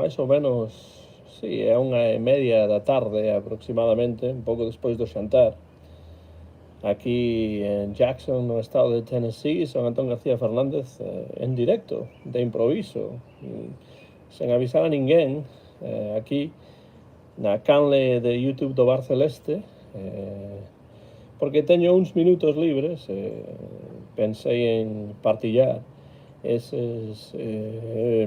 máis ou menos, sí, é 1:30 da tarde aproximadamente, un pouco despois do xantar. Aquí en Jackson, no estado de Tennessee, son Antón García Fernández en directo, de improviso, sen avisar a ninguén, aquí na canle de YouTube do Bar Celeste, porque teño uns minutos libres, pensei en partillar eses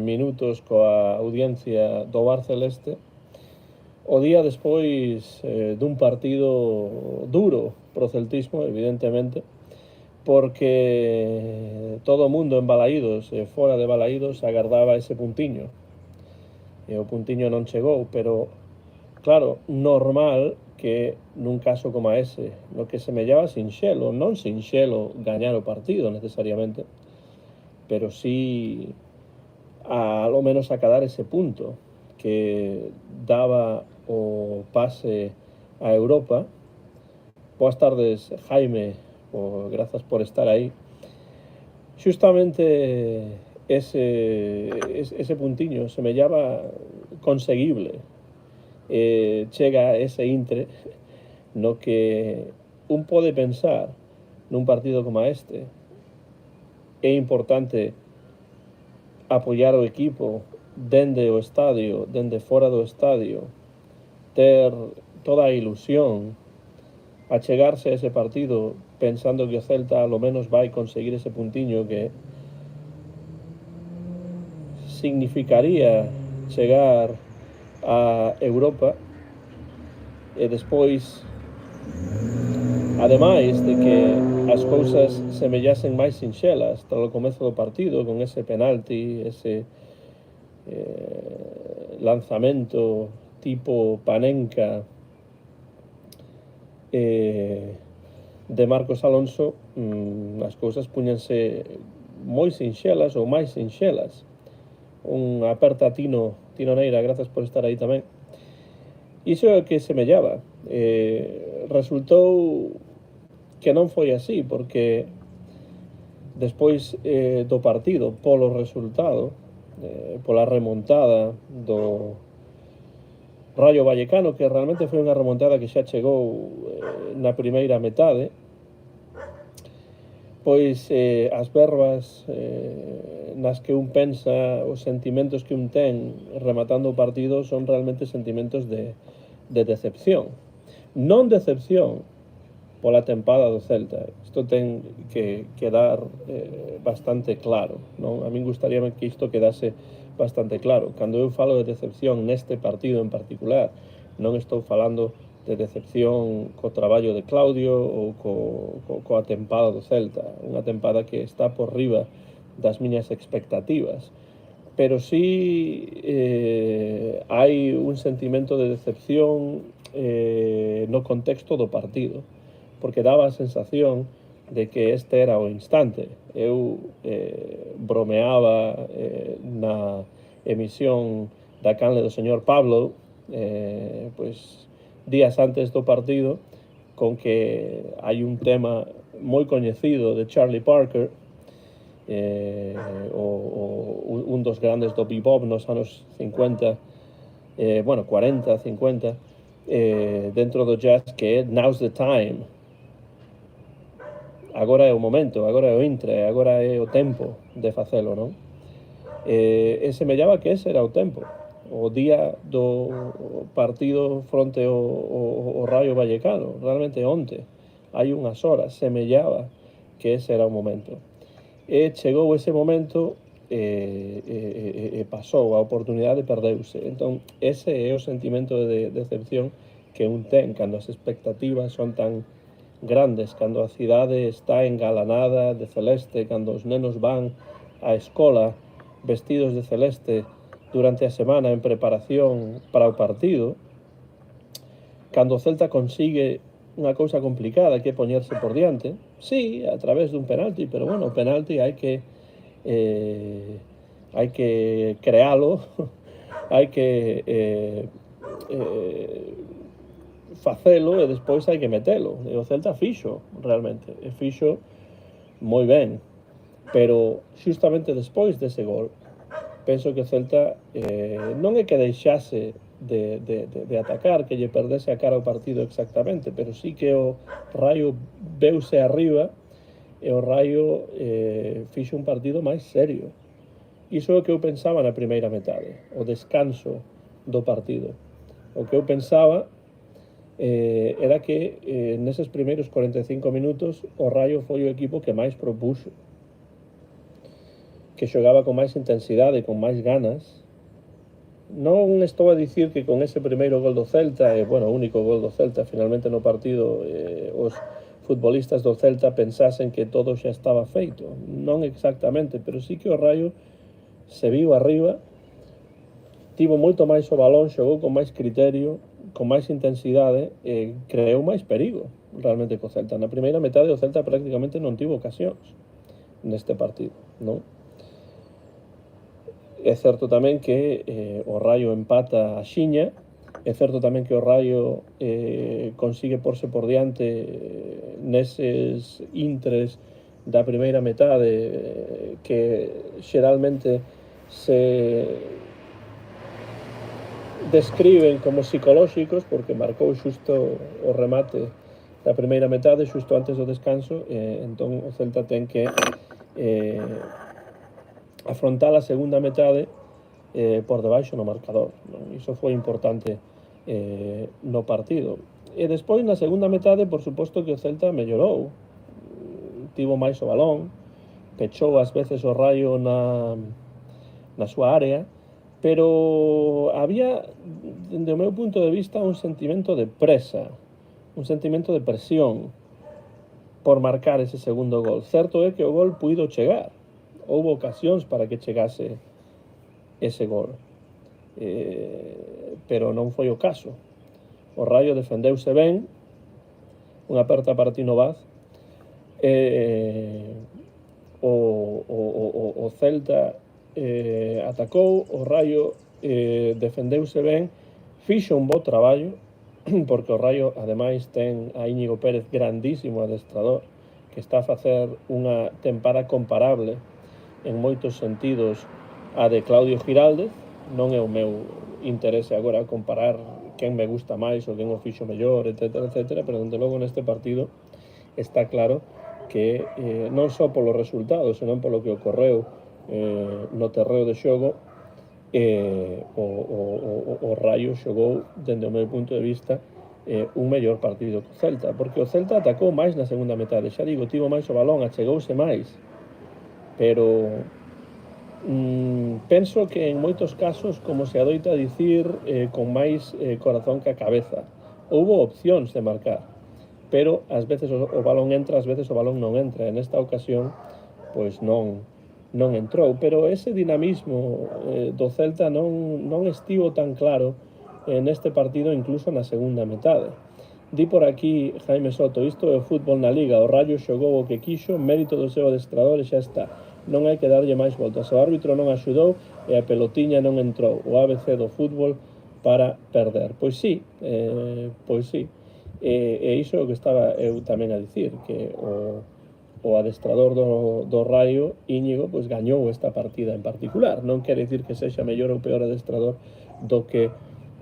minutos coa audiencia do Bar Celeste o día despois dun partido duro pro celtismo, evidentemente, porque todo o mundo en Balaídos e fora de Balaídos agardaba ese puntiño. E o puntiño non chegou, pero claro, normal que nun caso como ese, no que semellaba sinxelo, non sinxelo gañar o partido necesariamente, pero sí a lo menos acadar ese punto que daba o pase a Europa. Boas tardes, Jaime, grazas por estar aí. Xustamente ese puntiño semellaba conseguible. Chega ese intre no que un pode pensar nun partido como este. É importante apoiar o equipo dende o estadio, dende fora do estadio, ter toda a ilusión, achegarse a ese partido pensando que o Celta ao menos vai conseguir ese puntiño que significaría chegar a Europa e despois, ademais de que as cousas semellasen máis sinxelas tras o comezo do partido con ese penalti, ese lanzamento tipo Panenka de Marcos Alonso, as cousas puñanse moi sinxelas ou máis sinxelas. Un aperta a Tino Neira, grazas por estar aí tamén. Iso é o que semellaba. Resultou que non foi así, porque despois do partido, polo resultado, pola remontada do Rayo Vallecano, que realmente foi unha remontada que xa chegou na primeira metade, pois as verbas nas que un pensa, os sentimentos que un ten rematando o partido son realmente sentimentos de decepción. Non decepción pola tempada do Celta. Isto ten que quedar bastante claro, non? A min gustaríame que isto quedase bastante claro. Cando eu falo de decepción neste partido en particular, non estou falando de decepción co traballo de Claudio ou coa tempada do Celta, unha tempada que está por riba das miñas expectativas, pero sí hai un sentimento de decepción no contexto do partido, porque daba a sensación de que este era o instante. Eu bromeaba na emisión da canle do señor Pablo, pois días antes do partido, con que hai un tema moi coñecido de Charlie Parker, un dos grandes do bebop nos anos 50, 40, 50, dentro do jazz, que é Now's the Time. Agora é o momento, agora é o intre, agora é o tempo de facelo, non? E semellaba que ese era o tempo. O día do partido fronte ao Rayo Vallecano, realmente onte, hai unhas horas, semellaba que ese era o momento. E chegou ese momento e pasou, a oportunidade perdeuse. Entón, ese é o sentimento de decepción que un ten cando as expectativas son tan grandes, cando a cidade está engalanada de celeste, cando os nenos van á escola vestidos de celeste durante a semana en preparación para o partido, cando o Celta consigue unha cousa complicada que é poñerse por diante, sí, a través dun penalti, pero bueno, o penalti hai que crealo, hai que facelo e despois hai que metelo. E o Celta fixo, realmente, e fixo moi ben, pero xustamente despois dese gol penso que o Celta non é que deixase de atacar, que lle perdese a cara ao partido exactamente, pero sí que o Raio veuse arriba e o Raio fixo un partido máis serio. Iso é o que eu pensaba na primeira metade, o descanso do partido. O que eu pensaba era que neses primeiros 45 minutos o Raio foi o equipo que máis propuxo, que xogaba con máis intensidade, con máis ganas. Non estou a dicir que con ese primeiro gol do Celta, bueno, o único gol do Celta finalmente no partido, os futbolistas do Celta pensasen que todo xa estaba feito. Non exactamente, pero sí que o Raio se viu arriba, tivo moito máis o balón, xogou con máis criterio, con máis intensidade, creou máis perigo realmente co Celta. Na primeira metade o Celta prácticamente non tivo ocasións neste partido, non? É certo tamén que o Raio empata a xiña, é certo tamén que o Raio consigue porse por diante neses intres da primeira metade que xeralmente se describen como psicolóxicos, porque marcou xusto o remate da primeira metade xusto antes do descanso, entón o Celta ten que afrontar a segunda metade por debaixo no marcador, non? Iso foi importante no partido. E despois na segunda metade, por suposto que o Celta mellorou, tivo máis o balón, pechou ás veces o Raio na súa área, pero había, dende o meu punto de vista, un sentimento de presa, un sentimento de presión por marcar ese segundo gol. Certo é que o gol puido chegar, houve ocasións para que chegase ese gol, pero non foi o caso. O Raio defendeuse ben, unha aperta para Tino Vaz, o Celta atacou, o Raio defendeuse ben, fixo un bo traballo, porque o Raio ademais ten a Íñigo Pérez, grandísimo adestrador, que está a facer unha tempada comparable en moitos sentidos a de Claudio Giraldez. Non é o meu interese agora comparar quen me gusta máis ou quen o fixo mellor, etcétera, etcétera, pero dende logo neste partido está claro que non só polos resultados, senón polo que ocorreu no terreo de xogo, o Raio xogou, dende o meu punto de vista, un mellor partido co Celta, porque o Celta atacou máis na segunda metade, xa digo, tivo máis o balón, achegouse máis, pero penso que en moitos casos, como se adoita dicir, con máis corazón que a cabeza. Houbo opcións de marcar, pero ás veces o balón entra, ás veces o balón non entra. En esta ocasión, pois non entrou, pero ese dinamismo do Celta non estivo tan claro neste partido, incluso na segunda metade. Di por aquí Jaime Soto, isto é o fútbol na Liga, o Raio xogou o que quixo, mérito do seu adestrador e xa está. Non hai que darlle máis voltas. O árbitro non axudou e a pelotiña non entrou. O ABC do fútbol para perder. Pois sí, e iso é o que estaba eu tamén a dicir, que o adestrador do Raio, Íñigo, pois gañou esta partida en particular. Non quere dicir que sexa mellor ou peor adestrador do que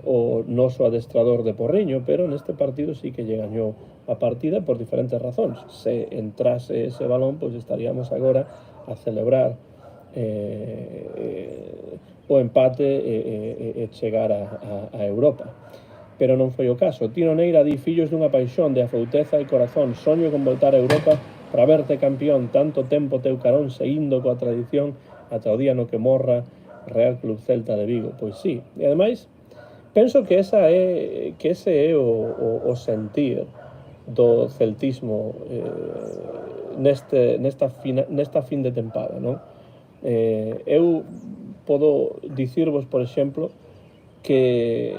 o noso adestrador de Porriño, pero neste partido sí que lle gañou a partida por diferentes razóns. Se entrase ese balón, pois estaríamos agora a celebrar o empate e chegar a Europa. Pero non foi o caso. Tino Neira di, fillos dunha paixón de afouteza e corazón, soño con voltar a Europa para verte campeón, tanto tempo teu carón seguindo coa tradición ata o día no que morra Real Club Celta de Vigo. Pois sí, e ademais penso que ese é o sentir do celtismo nesta fin de tempada, non? Eu podo dicirvos, por exemplo, que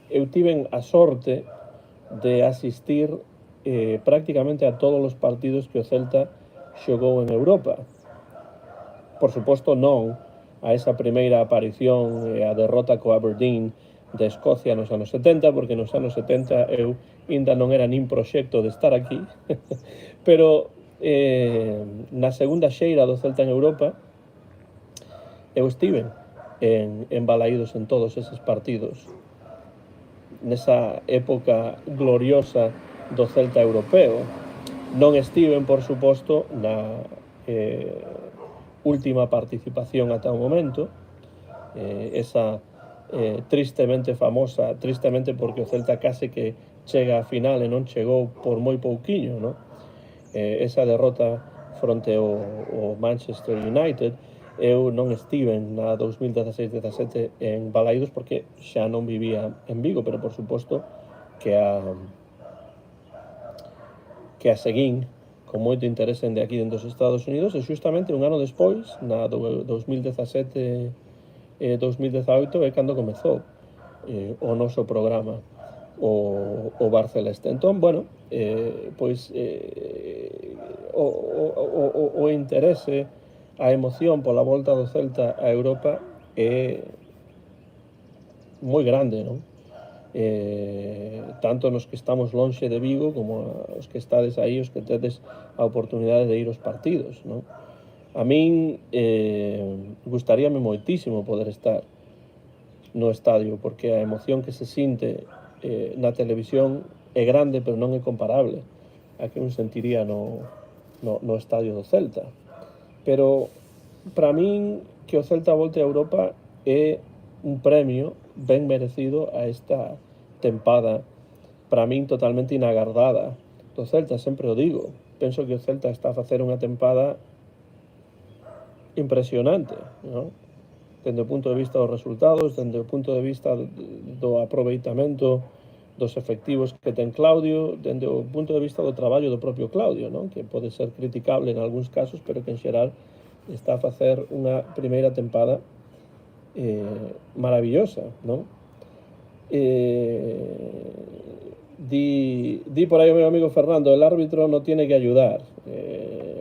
eu tiven a sorte de asistir prácticamente a todos os partidos que o Celta xogou en Europa. Por suposto non a esa primeira aparición e a derrota co Aberdeen de Escocia nos anos 70, porque nos anos 70 eu ainda non era nin proxecto de estar aquí, pero na segunda xeira do Celta en Europa eu estiven en Balaídos en todos eses partidos, nesa época gloriosa do Celta europeo. Non estiven, por suposto, na última participación ata o momento, esa tristemente famosa, tristemente porque o Celta case que chega a final e non chegou por moi pouquiño, no? Esa derrota fronte ao Manchester United. Eu non estiven na 2016-17 en Balaídos porque xa non vivía en Vigo, pero por suposto que a seguín con moito interese de aquí dentro dos Estados Unidos, e xustamente un ano despois, na 2017-2018, é cando comezou o noso programa, o Bar Celeste. Entón, bueno, pois o interese, a emoción pola volta do Celta a Europa é moi grande, non? Tanto nos que estamos lonxe de Vigo como os que estades aí, os que tedes a oportunidade de ir aos partidos, non? A min gustaríame moitísimo poder estar no estadio, porque a emoción que se sinte na televisión é grande, pero non é comparable a que un sentiría no estadio do Celta. Pero para min que o Celta volte a Europa é un premio ben merecido a esta tempada, para min totalmente inagardada do Celta, sempre o digo. Penso que o Celta está a facer unha tempada impresionante, non? Dende o punto de vista dos resultados, dende o punto de vista do aproveitamento dos efectivos que ten Claudio, dende o punto de vista do traballo do propio Claudio, non? Que pode ser criticable en algúns casos, pero que en xeral está a facer unha primeira tempada maravillosa, non? Di por aí o meu amigo Fernando, el árbitro non tiene que ayudar.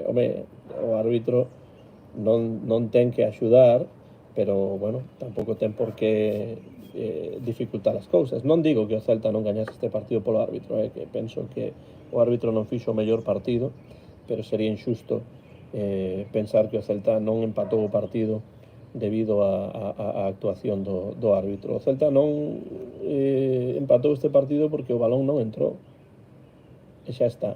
Home, o árbitro non ten que axudar, pero, bueno, tampouco ten por que dificultar as cousas. Non digo que o Celta non gañase este partido polo árbitro, que penso que o árbitro non fixo o mellor partido, pero sería injusto pensar que o Celta non empatou o partido debido a actuación do árbitro. O Celta non empatou este partido porque o balón non entrou, e xa está.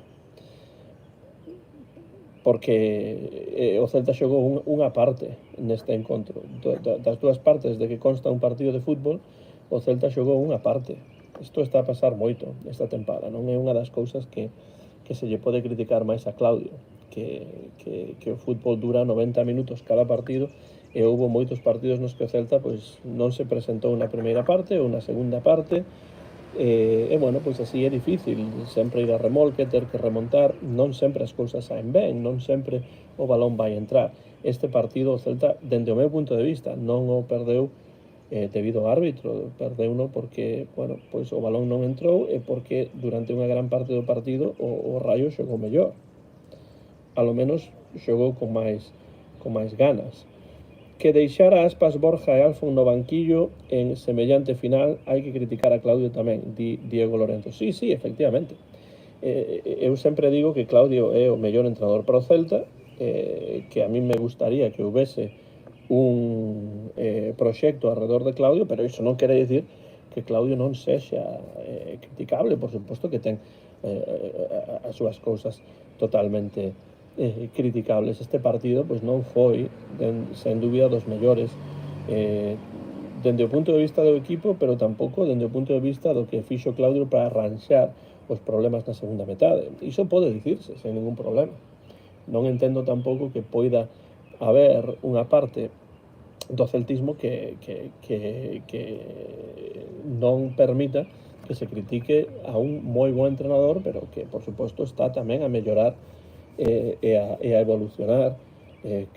Porque o Celta xogou unha parte neste encontro. Das dúas partes de que consta un partido de fútbol, o Celta xogou unha parte. Isto está a pasar moito esta tempada, non é unha das cousas que se lle pode criticar máis a Claudio, que o fútbol dura 90 minutos cada partido, e houve moitos partidos nos que o Celta pois non se presentou na primeira parte ou na segunda parte. Bueno, pois así é difícil sempre ir a remolque, ter que remontar, non sempre as cousas saen ben, non sempre o balón vai entrar. Este partido o Celta, dende o meu punto de vista, non o perdeu debido ao árbitro, perdeuno porque, bueno, pois o balón non entrou e porque durante unha gran parte do partido o Rayo xogou mellor. A lo menos xogou con máis ganas. Que deixar a Aspas, Borja e Alfon no banquillo en semellante final, hai que criticar a Claudio tamén, di Diego Lorenzo. Sí, efectivamente. Eu sempre digo que Claudio é o mellor entrenador para o Celta, que a mí me gustaría que houvese un proxecto alrededor de Claudio, pero iso non quere dicir que Claudio non sexa criticable, por suposto que ten as súas cousas totalmente criticables. Este partido pois non foi sen dúbida dos mellores dende o punto de vista do equipo, pero tampouco dende o punto de vista do que fixo Claudio para arranxar os problemas na segunda metade. Iso pode dicirse sen ningún problema. Non entendo tampouco que poida haber unha parte do celtismo que non permita que se critique a un moi bon entrenador, pero que, por suposto, está tamén a mellorar e a evolucionar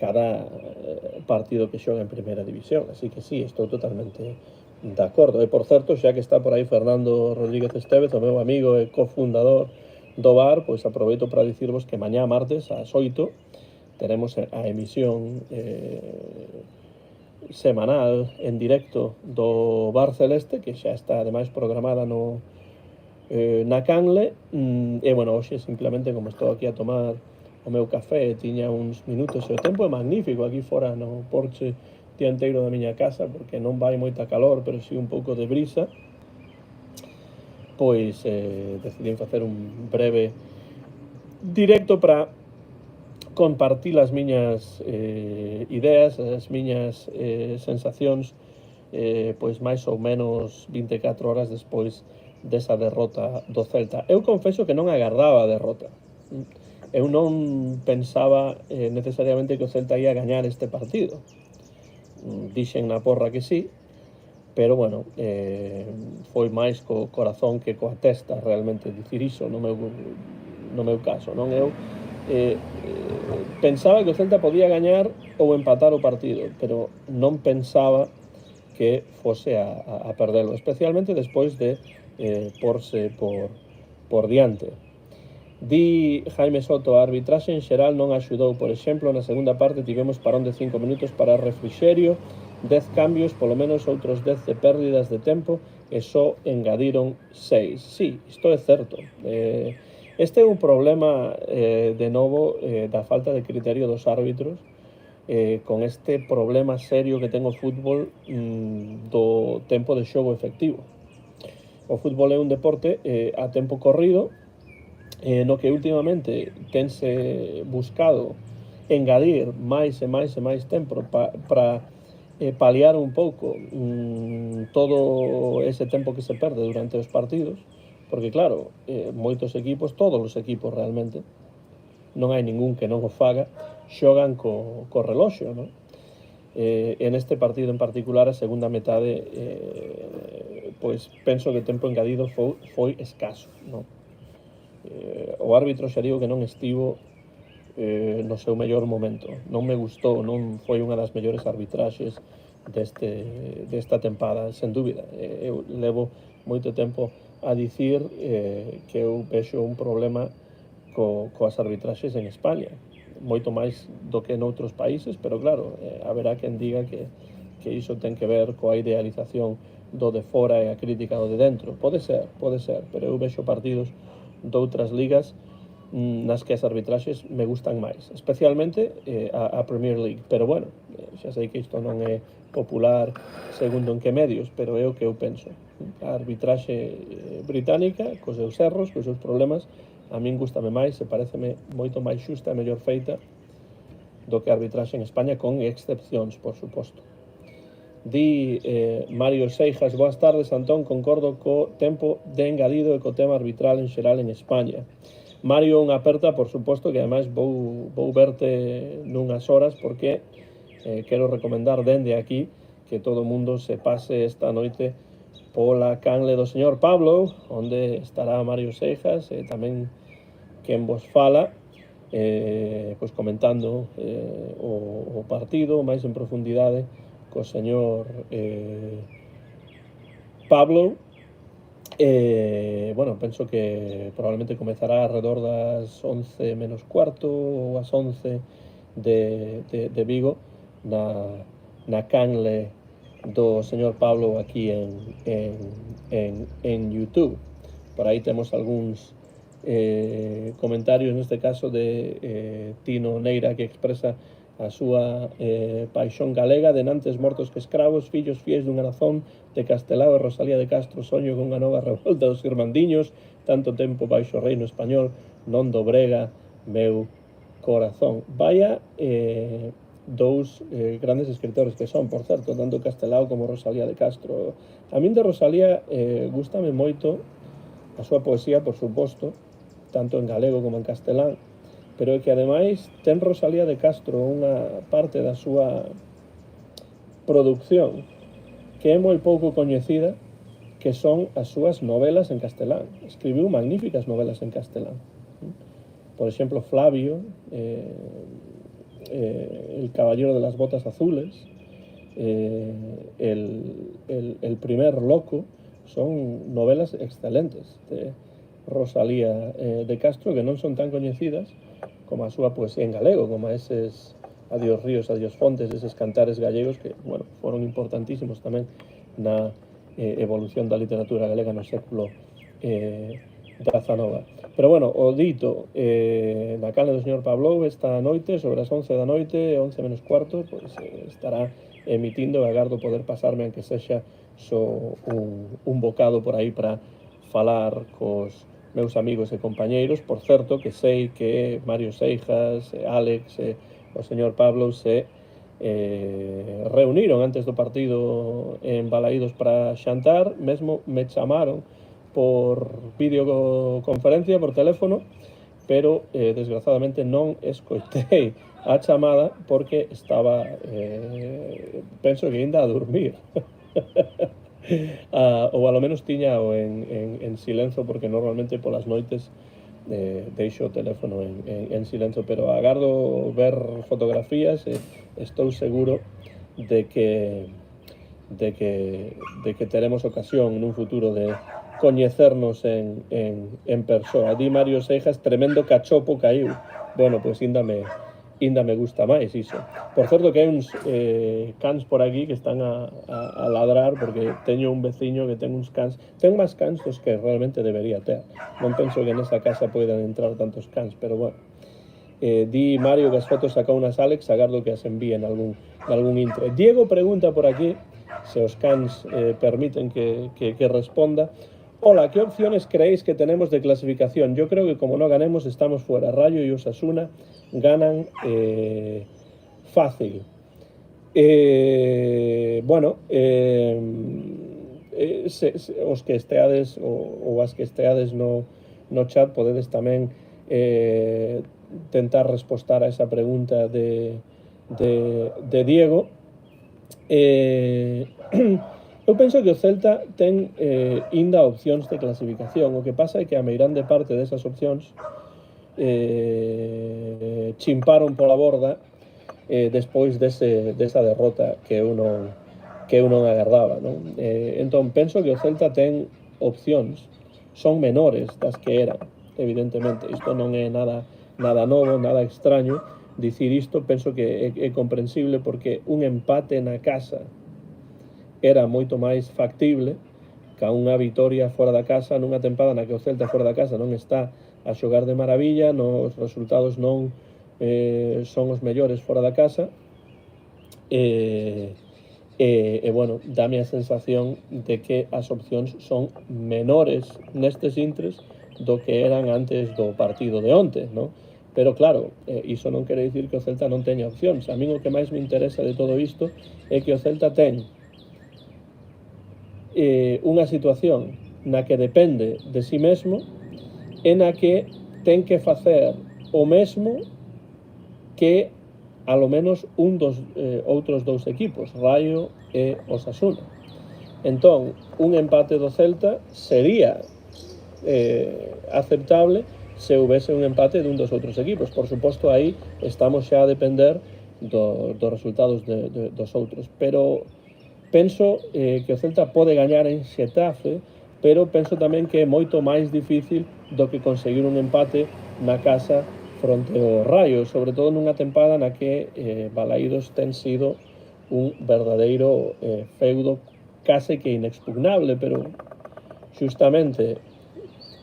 cada partido que xoga en primeira división. Así que sí, estou totalmente de acordo. E, por certo, xa que está por aí Fernando Rodríguez Estévez, o meu amigo e cofundador do bar, pois aproveito para dicirvos que mañá martes ás 8 teremos a emisión semanal en directo do Bar Celeste, que xa está ademais programada na Canle, e, bueno, hoxe simplemente como estou aquí a tomar o meu café, tiña uns minutos e o tempo é magnífico aquí fora no porche día inteiro da miña casa, porque non vai moita calor, pero si un pouco de brisa, pois decidín facer un breve directo para compartir as miñas ideas, as miñas sensacións, pois máis ou menos 24 horas despois desa derrota do Celta. Eu confeso que non agardaba a derrota. Eu non pensaba necesariamente que o Celta ia gañar este partido. Dixen na porra que sí, pero bueno, foi máis co corazón que coa testa realmente dicir iso no meu caso, non? Eu pensaba que o Celta podía gañar ou empatar o partido, pero non pensaba que fose a perderlo, especialmente despois de porse por diante. Di Jaime Soto, a arbitraxe en xeral non axudou. Por exemplo, na segunda parte tivemos parón de 5 minutos para refrixerio, 10 cambios, polo menos outros 10 de pérdidas de tempo, e só engadiron 6. Sí, isto é certo. Este é un problema, de novo, da falta de criterio dos árbitros, con este problema serio que ten o fútbol do tempo de xogo efectivo. O fútbol é un deporte a tempo corrido, no que últimamente tense buscado engadir máis e máis e máis tempo para paliar un pouco todo ese tempo que se perde durante os partidos, porque claro, moitos equipos, todos os equipos realmente, non hai ningún que non o faga, xogan co reloxo, non? En este partido en particular, a segunda metade, pois penso que o tempo engadido foi escaso, non? O árbitro xa digo que non estivo no seu mellor momento. Non me gustou, non foi unha das mellores arbitraxes desta tempada, sen dúbida. Eu levo moito tempo a dicir que eu vexo un problema coas arbitraxes en España, moito máis do que noutros países, pero claro, haberá quen diga que iso ten que ver coa idealización do de fora e a crítica do de dentro. Pode ser, pero eu vexo partidos doutras ligas nas que as arbitraxes me gustan máis, especialmente a Premier League, pero bueno, xa sei que isto non é popular segundo en que medios, pero é o que eu penso. A arbitraxe británica, cos seus erros, cos seus problemas, a min gustame máis, se pareceme moito máis xusta e mellor feita do que a arbitraxe en España, con excepcións, por suposto. Di Mario Seijas, boas tardes, Antón, concordo co tempo de engadido e co tema arbitral en xeral en España. Mario, unha aperta, por suposto, que ademais vou verte nunhas horas, porque quero recomendar dende aquí que todo o mundo se pase esta noite pola canle do señor Pablo, onde estará Mario Seijas, e tamén quen vos fala, pois comentando o partido máis en profundidade co señor Pablo. Bueno, penso que probablemente comezará alrededor das 11 menos cuarto ou as 11 de Vigo na canle do señor Pablo aquí en YouTube. Por aí temos algúns comentarios, neste caso de Tino Neira, que expresa a súa paixón galega, de nantes mortos que escravos, fillos fiéis dunha nación, de Castelao e Rosalía de Castro, soño con unha nova revolta dos irmandiños, tanto tempo baixo o reino español, non dobrega meu corazón. Vaya dous grandes escritores que son, por certo, tanto Castelao como Rosalía de Castro. A min de Rosalía gústame moito a súa poesía, por suposto, tanto en galego como en castelán, pero é que ademais ten Rosalía de Castro unha parte da súa producción que é moi pouco coñecida, que son as súas novelas en castelán. Escribiu magníficas novelas en castelán. Por exemplo, Flavio, El caballero de las botas azules, el primer loco, son novelas excelentes de Rosalía de Castro, que non son tan coñecidas como a súa poesía en galego, como eses Adiós ríos, adiós fontes, eses cantares gallegos que, bueno, foron importantísimos tamén na evolución da literatura galega no século XIX. Pero bueno, o dito na canle do señor Pablo esta noite, sobre as 11 da noite, 11 menos cuarto, pois estará emitindo e agardo poder pasarme, aunque sexa só un bocado por aí para falar cos meus amigos e compañeiros. Por certo, que sei que Mario Seijas, Alex e o señor Pablo se reuniron antes do partido en Balaídos para xantar, mesmo me chamaron por videoconferencia, por teléfono, pero desgraciadamente non escoitei a chamada porque estaba, penso que ainda a dormir. Ou alo menos tiña en silencio, porque normalmente polas noites deixo o teléfono en silencio, pero agardo ver fotografías e estou seguro de que teremos ocasión nun futuro de coñecernos en persoa. Di Mario Seijas, tremendo cachopo caiu. Bueno, pois ainda me gusta máis iso. Por certo que hai uns cans por aquí que están a ladrar, porque teño un veciño que ten uns cans. Ten máis cans dos que realmente debería ter. Non penso que nesa casa poidan entrar tantos cans, pero bueno. Di Mario que as fotos sacou unas Alex, agardo que as envíen algún intre. Diego pregunta por aquí, se os cans permiten que responda. Hola, ¿qué opciones creéis que tenemos de clasificación? Yo creo que como no ganemos estamos fuera. Rayo y Osasuna ganan fácil. Bueno, os que esteades ou as que esteades no chat podedes tamén tentar respostar a esa pregunta de Diego. Eu penso que o Celta ten ainda opcións de clasificación. O que pasa é que a meirande parte desas opcións chimparon pola borda despois desa derrota que eu non agardaba, non? Entón, penso que o Celta ten opcións, son menores das que eran, evidentemente. Isto non é nada novo, nada extraño. Dicir isto penso que é comprensible, porque un empate na casa era moito máis factible que unha vitoria fora da casa nunha tempada na que o Celta fora da casa non está a xogar de maravilla, os resultados non son os mellores fora da casa, bueno, dame a sensación de que as opcións son menores nestes intres do que eran antes do partido de onte, non? Pero claro, iso non quere dicir que o Celta non teña opcións. A min o que máis me interesa de todo isto é que o Celta ten unha situación na que depende de si mesmo e na que ten que facer o mesmo que alo menos un dos outros dous equipos, Rayo e Osasuna. Entón, un empate do Celta sería aceptable se houvese un empate dun dos outros equipos. Por suposto, aí estamos xa a depender dos resultados dos outros, pero penso que o Celta pode gañar en Xetafe, pero penso tamén que é moito máis difícil do que conseguir un empate na casa fronte ao Rayo, sobre todo nunha tempada na que Balaídos ten sido un verdadeiro feudo case que inexpugnable, pero xustamente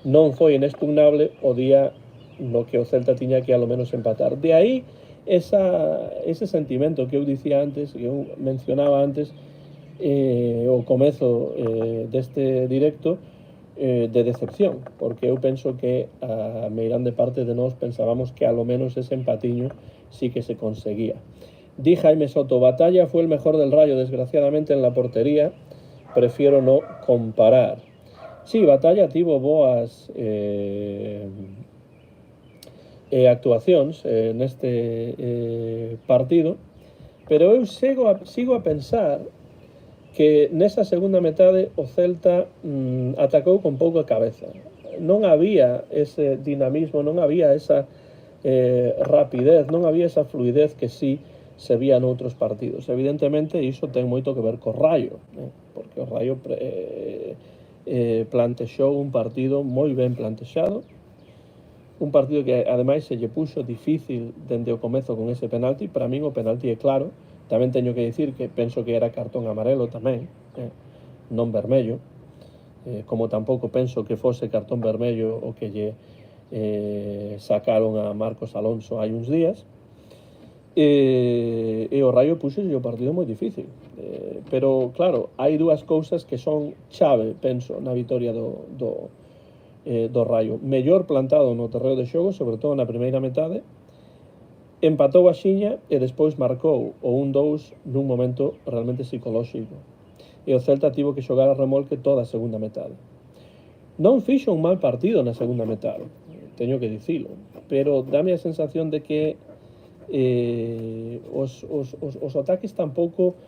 non foi inexpugnable o día no que o Celta tiña que ao menos empatar. De aí ese sentimento que eu dicía antes, que eu mencionaba antes, o comezo deste directo, de decepción, porque eu penso que a meirande parte de nós pensábamos que alo menos ese empatiño sí que se conseguía. Di Jaime Soto, Batalla fue el mejor del Rayo, desgraciadamente en la portería, prefiero no comparar. Sí, Batalla tivo boas actuacións neste partido, pero eu sigo a pensar que nesa segunda metade o Celta atacou con pouca cabeza. Non había ese dinamismo, non había esa rapidez, non había esa fluidez que sí se vía noutros partidos. Evidentemente, iso ten moito que ver co Rayo, porque o Rayo plantexou un partido moi ben plantexado, un partido que ademais se lle puxo difícil dende o comezo con ese penalti. Para min o penalti é claro. Tamén teño que dicir que penso que era cartón amarelo tamén, non vermello, como tampouco penso que fose cartón vermello o que lle sacaron a Marcos Alonso hai uns días. E o Rayo puxo o partido moi difícil, pero claro, hai dúas cousas que son chave, penso, na vitoria do Rayo. Mellor plantado no terreo de xogo, sobre todo na primeira metade, empatou a xiña e despois marcou o 1-2 nun momento realmente psicolóxico. E o Celta tivo que xogar a remolque toda a segunda metade. Non fixo un mal partido na segunda metade, teño que dicilo, pero dame a sensación de que os ataques tampouco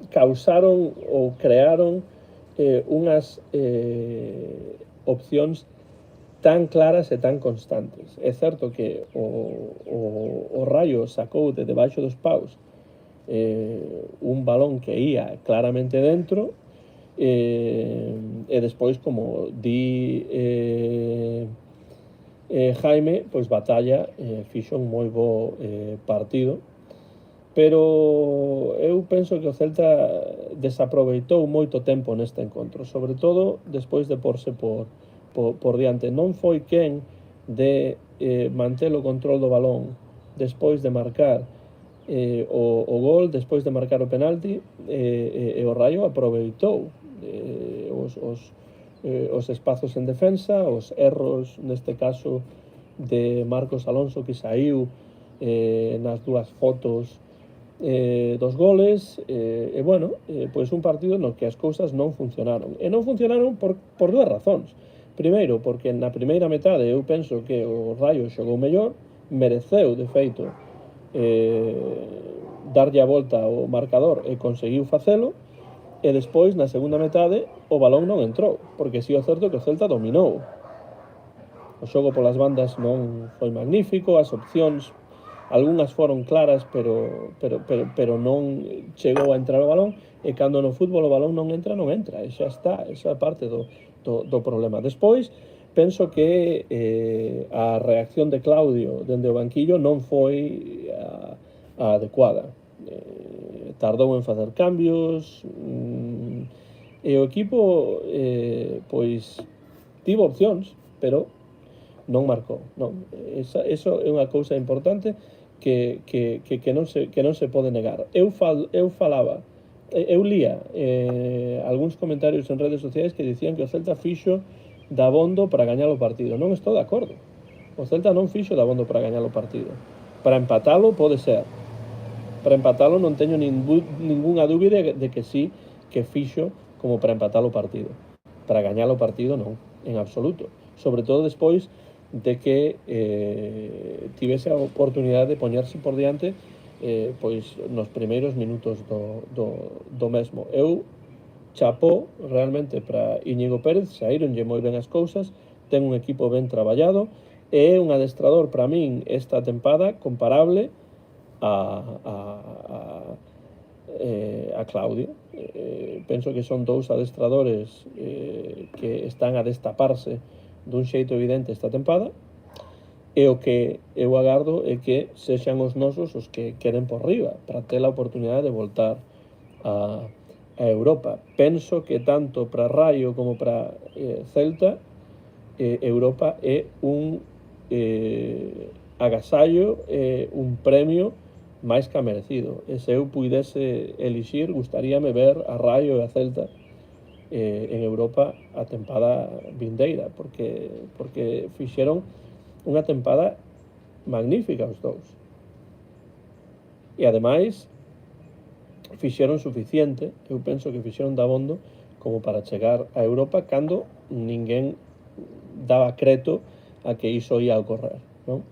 causaron ou crearon unhas opcións tan claras e tan constantes. É certo que o Rayo sacou de debaixo dos paus un balón que ia claramente dentro, e despois, como di Jaime, pois Batalla fixo un moi bo partido, pero eu penso que o Celta desaproveitou moito tempo neste encontro, sobre todo despois de porse por diante. Non foi quen de manter o control do balón despois de marcar o gol, despois de marcar o penalti, e o Rayo aproveitou os espazos en defensa, os erros, neste caso, de Marcos Alonso, que saiu nas dúas fotos dos goles, e bueno, pois un partido no que as cousas non funcionaron. E non funcionaron por dúas razóns. Primeiro, porque na primeira metade eu penso que o Rayo xogou mellor, mereceu, de feito, darlle a volta ao marcador e conseguiu facelo, e despois, na segunda metade, o balón non entrou, porque si é certo que o Celta dominou. O xogo polas bandas non foi magnífico, as opcións, algunhas foron claras, pero non chegou a entrar o balón, e cando no fútbol o balón non entra, e xa está, esa é parte do problema. Despois, penso que a reacción de Claudio dende o banquillo non foi a adecuada. Tardou en facer cambios, e o equipo pois tivo opcións, pero non marcou. Non. Eso é unha cousa importante que non se pode negar. Eu lía algúns comentarios en redes sociais que dicían que o Celta fixo dabondo para gañar o partido. Non estou de acordo. O Celta non fixo dabondo para gañar o partido. Para empatalo pode ser. Para empatalo non teño ningunha dúbida de que sí, que fixo como para empatar o partido. Para gañar o partido non, en absoluto. Sobre todo despois de que tivese a oportunidade de poñerse por diante pois nos primeiros minutos do mesmo. Eu chapó realmente para Íñigo Pérez, saíronlle moi ben as cousas, ten un equipo ben traballado, e é un adestrador para min esta tempada comparable a Claudio. Penso que son dous adestradores que están a destaparse dun xeito evidente esta tempada, e o que eu agardo é que sexan os nosos os que queden por riba para ter a oportunidade de voltar a Europa. Penso que tanto para Rayo como para Celta, Europa é un agasallo, un premio máis que merecido. E se eu puidese elixir, gustaríame ver a Rayo e a Celta en Europa a tempada vindeira, porque fixeron unha tempada magnífica os dous. E ademais fixeron suficiente, eu penso que fixeron dabondo como para chegar a Europa cando ninguén daba creto a que iso ia a ocorrer, non?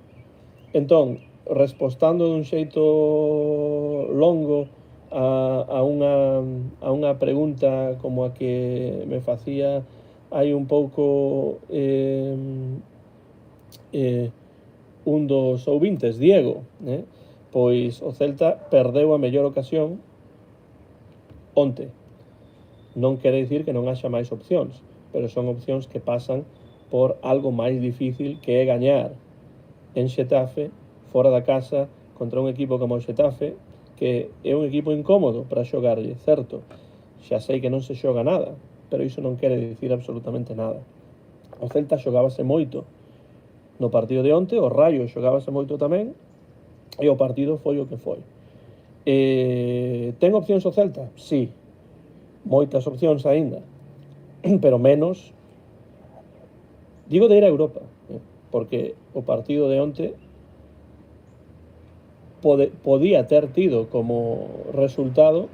Entón, respostando dun xeito longo a unha pregunta como a que me facía hai un pouco un dos ouvintes, Diego, pois o Celta perdeu a mellor ocasión onte. Non quere dicir que non haxa máis opcións, pero son opcións que pasan por algo máis difícil, que é gañar en Xetafe, fora da casa, contra un equipo como o Xetafe, que é un equipo incómodo para xogarlle, certo? Xa sei que non se xoga nada, pero iso non quere dicir absolutamente nada. O Celta xogábase moito No partido de onte, o Raio xogábase moito tamén, e o partido foi o que foi. Ten opcións o Celta? Sí, moitas opcións aínda, pero menos, digo, de ir a Europa, porque o partido de onte podía ter tido como resultado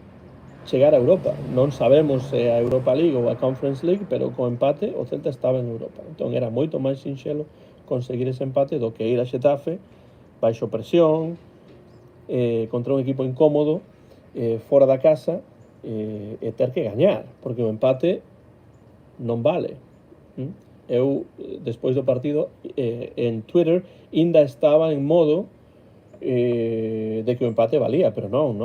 chegar a Europa. Non sabemos se a Europa League ou a Conference League, pero co empate o Celta estaba en Europa. Entón era moito máis sinxelo conseguir ese empate do que ir a Xetafe baixo presión, contra un equipo incómodo, fora da casa, e ter que gañar, porque o empate non vale. Eu, despois do partido, en Twitter, ainda estaba en modo de que o empate valía, pero non,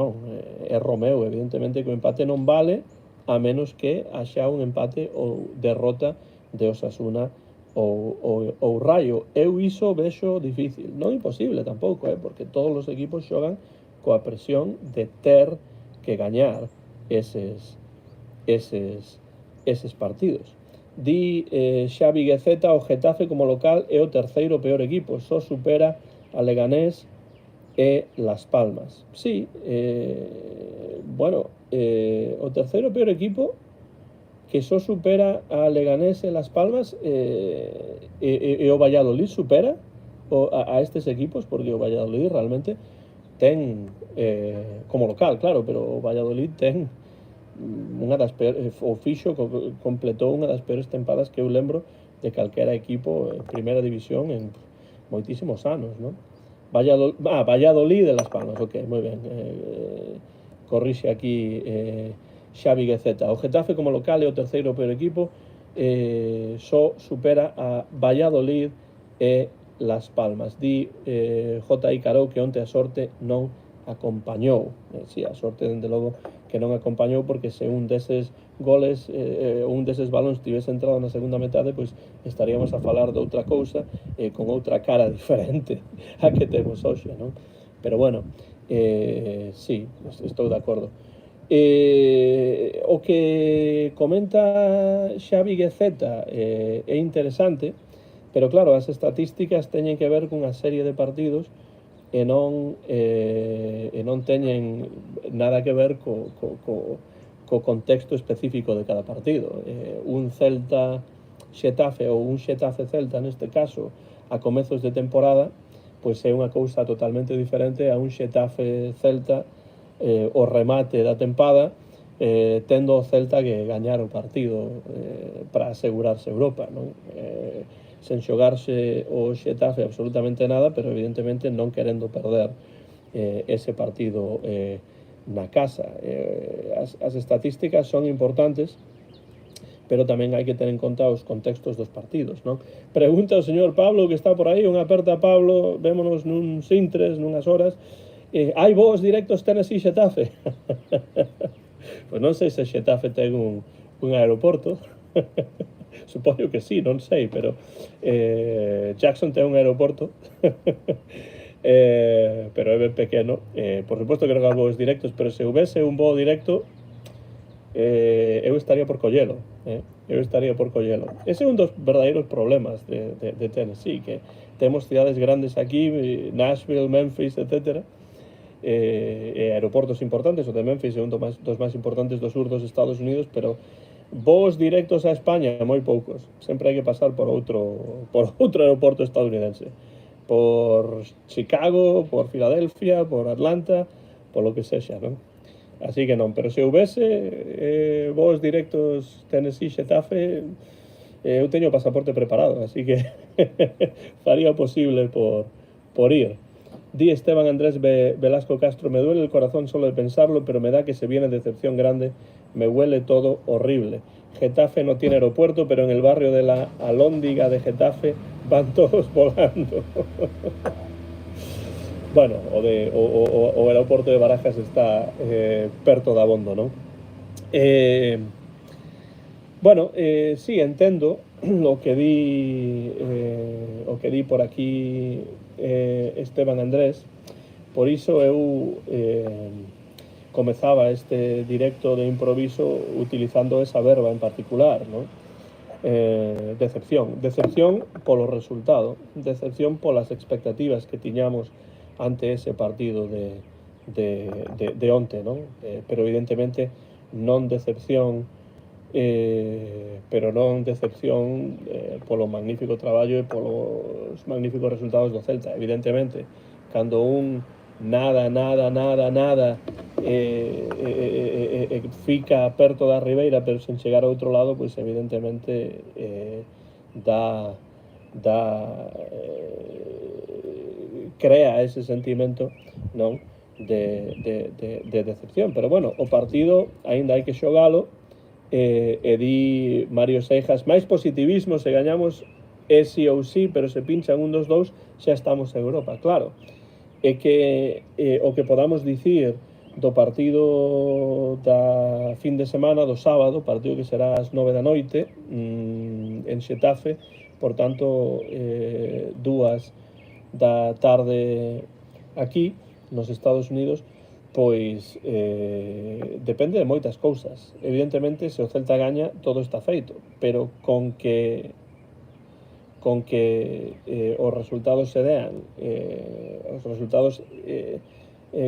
é Romeo, evidentemente que o empate non vale a menos que haxa un empate ou derrota de Osasuna ou Raio. Eu iso vexo difícil, non imposible tampouco, porque todos os equipos xogan coa presión de ter que gañar eses partidos. Di Xavi Guezeta, o Getafe como local é o terceiro peor equipo, só supera a Leganés e Las Palmas. Sí, o terceiro peor equipo que só supera a Leganés e Las Palmas e o Valladolid supera a estes equipos, porque o Valladolid realmente ten como local, claro, pero o Valladolid ten unha das peores, o fixo completou unha das peores tempadas que eu lembro de calquera equipo en primeira división en moitísimos anos, non? Valladolid de Las Palmas, ok, moi ben. Corrixe aquí Xavi Guezeta. O Getafe como local é o terceiro peor equipo, só supera a Valladolid e Las Palmas. Di J.I. Carou que onte a sorte non acompañou. Si, a sorte, dende logo, que non acompañou, porque se un deses goles, un deses balóns tivese entrado na segunda metade, pois estaríamos a falar de outra cousa, con outra cara diferente a que temos hoxe, non? Pero bueno, sí, estou de acordo. O que comenta Xavi Guezeta é interesante, pero claro, as estatísticas teñen que ver cunha serie de partidos e non teñen nada que ver co contexto específico de cada partido. Un Celta-Xetafe ou un Xetafe-Celta, neste caso, a comezos de temporada, pois é unha cousa totalmente diferente a un Xetafe-Celta o remate da tempada, tendo o Celta que gañar o partido para asegurarse Europa, non? Sen xogarse o Xetafe absolutamente nada, pero evidentemente non querendo perder ese partido na casa. As estatísticas son importantes, pero tamén hai que ter en conta os contextos dos partidos, non? Pregunta o señor Pablo, que está por aí, unha aperta, Pablo, vémonos nun Sintres, nunhas horas. Hai voos directos Tennessee Xetafe? Pois non sei se Xetafe ten un aeroporto. Supoño que sí, non sei, pero Jackson ten un aeroporto, pero é ben pequeno. Por suposto que non hai voos directos, pero se houvese un voo directo, eu estaría por collelo. Ese é un dos verdadeiros problemas de Tennessee, que temos cidades grandes aquí, Nashville, Memphis, etc., aeroportos importantes. O de Memphis é un dos máis importantes do sur dos Estados Unidos, pero voos directos a España moi poucos. Sempre hai que pasar por outro aeroporto estadounidense, por Chicago, por Filadelfia, por Atlanta, por lo que sexa, non? Así que non, pero se houvese voos directos Tennessee-Xetafe, eu teño o pasaporte preparado, así que faría o posible por ir. Di Esteban Andrés Velasco Castro, me duele el corazón solo de pensarlo, pero me da que se viene decepción grande, me huele todo horrible. Getafe no tiene aeropuerto, pero en el barrio de la Alhóndiga de Getafe van todos volando. Bueno, o aeroporto de Barajas está perto de abondo, non? Sí, entendo o que di por aquí Esteban Andrés. Por iso eu comezaba este directo de improviso utilizando esa verba en particular, non? Decepción polo resultado, decepción polas expectativas que tiñamos ante ese partido de onte, non? Pero evidentemente non decepción, pero non decepción polo magnífico traballo e polos magníficos resultados do Celta. Evidentemente, cando un nada fica perto da ribeira pero sen chegar ao outro lado, pois evidentemente crea ese sentimento, non, de decepción. Pero bueno, o partido aínda hai que xogalo, di Mario Seijas, máis positivismo, se gañamos sí ou sí, pero se pinchan un dos dous xa estamos en Europa. Claro, é que o que podamos dicir do partido da fin de semana, do sábado, partido que será ás 9 da noite en Xetafe, por tanto 2 da tarde aquí nos Estados Unidos, pois depende de moitas cousas. Evidentemente, se o Celta gaña, todo está feito, pero con que os resultados se dean, os resultados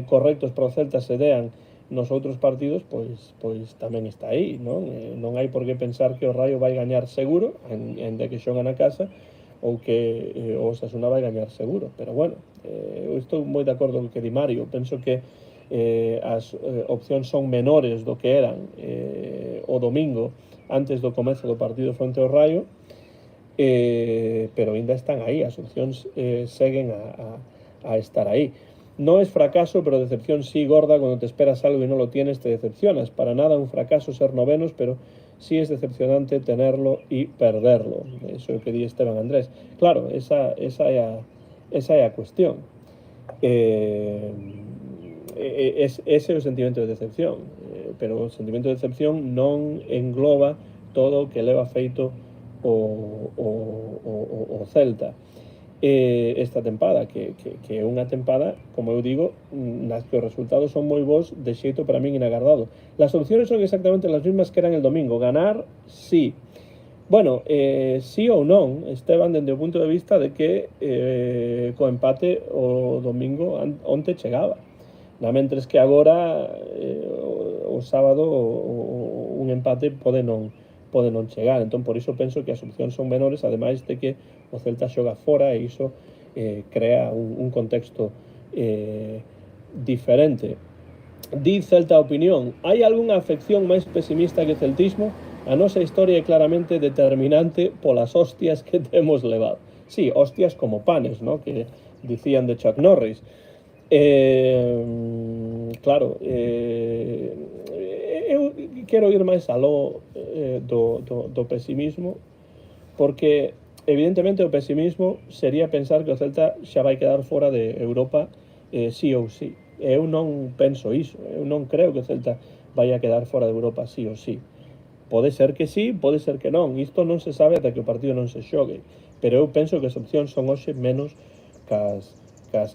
correctos para o Celta se dean nos outros partidos, pois tamén está aí, non? Non hai por que pensar que o Raio vai gañar seguro, en de que xoga na casa, ou que o Osasuna vai gañar seguro. Pero bueno, eu estou moi de acordo co que di Mario. Penso que as opcións son menores do que eran o domingo antes do comezo do partido fronte ao Raio, pero ainda están aí, as opcións seguen a estar aí. No es fracaso, pero decepción sí gorda. Cuando te esperas algo y no lo tienes, te decepcionas. Para nada un fracaso ser novenos, pero sí es decepcionante tenerlo y perderlo. Eso é o que di Esteban Andrés. Claro, esa é a cuestión. Ese é o sentimento de decepción, pero o sentimento de decepción non engloba todo o que leva feito o Celta esta tempada, que é unha tempada, como eu digo, nas que os resultados son moi bons, de xeito para min inagardado. Las soluciones son exactamente las mismas que eran el domingo. Ganar, sí. Bueno, sí ou non, Esteban, dende o punto de vista de que co empate o domingo onte chegaba. Mentres que agora o sábado un empate pode non chegar. Entón, por iso penso que as opcións son menores, ademais de que o Celta xoga fora e iso crea un contexto diferente. Di Celta Opinión, hai algunha afección máis pesimista que o celtismo? A nosa historia é claramente determinante polas hostias que temos levado. Sí, hostias como panes, ¿no? Que dicían de Chuck Norris. Claro, eu quero ir máis aló do pesimismo, porque evidentemente o pesimismo sería pensar que o Celta xa vai quedar fora de Europa sí ou sí. Eu non penso iso, eu non creo que o Celta vai a quedar fora de Europa sí ou sí. Pode ser que sí, pode ser que non. Isto non se sabe ata que o partido non se xogue, pero eu penso que as opcións son hoxe menos cas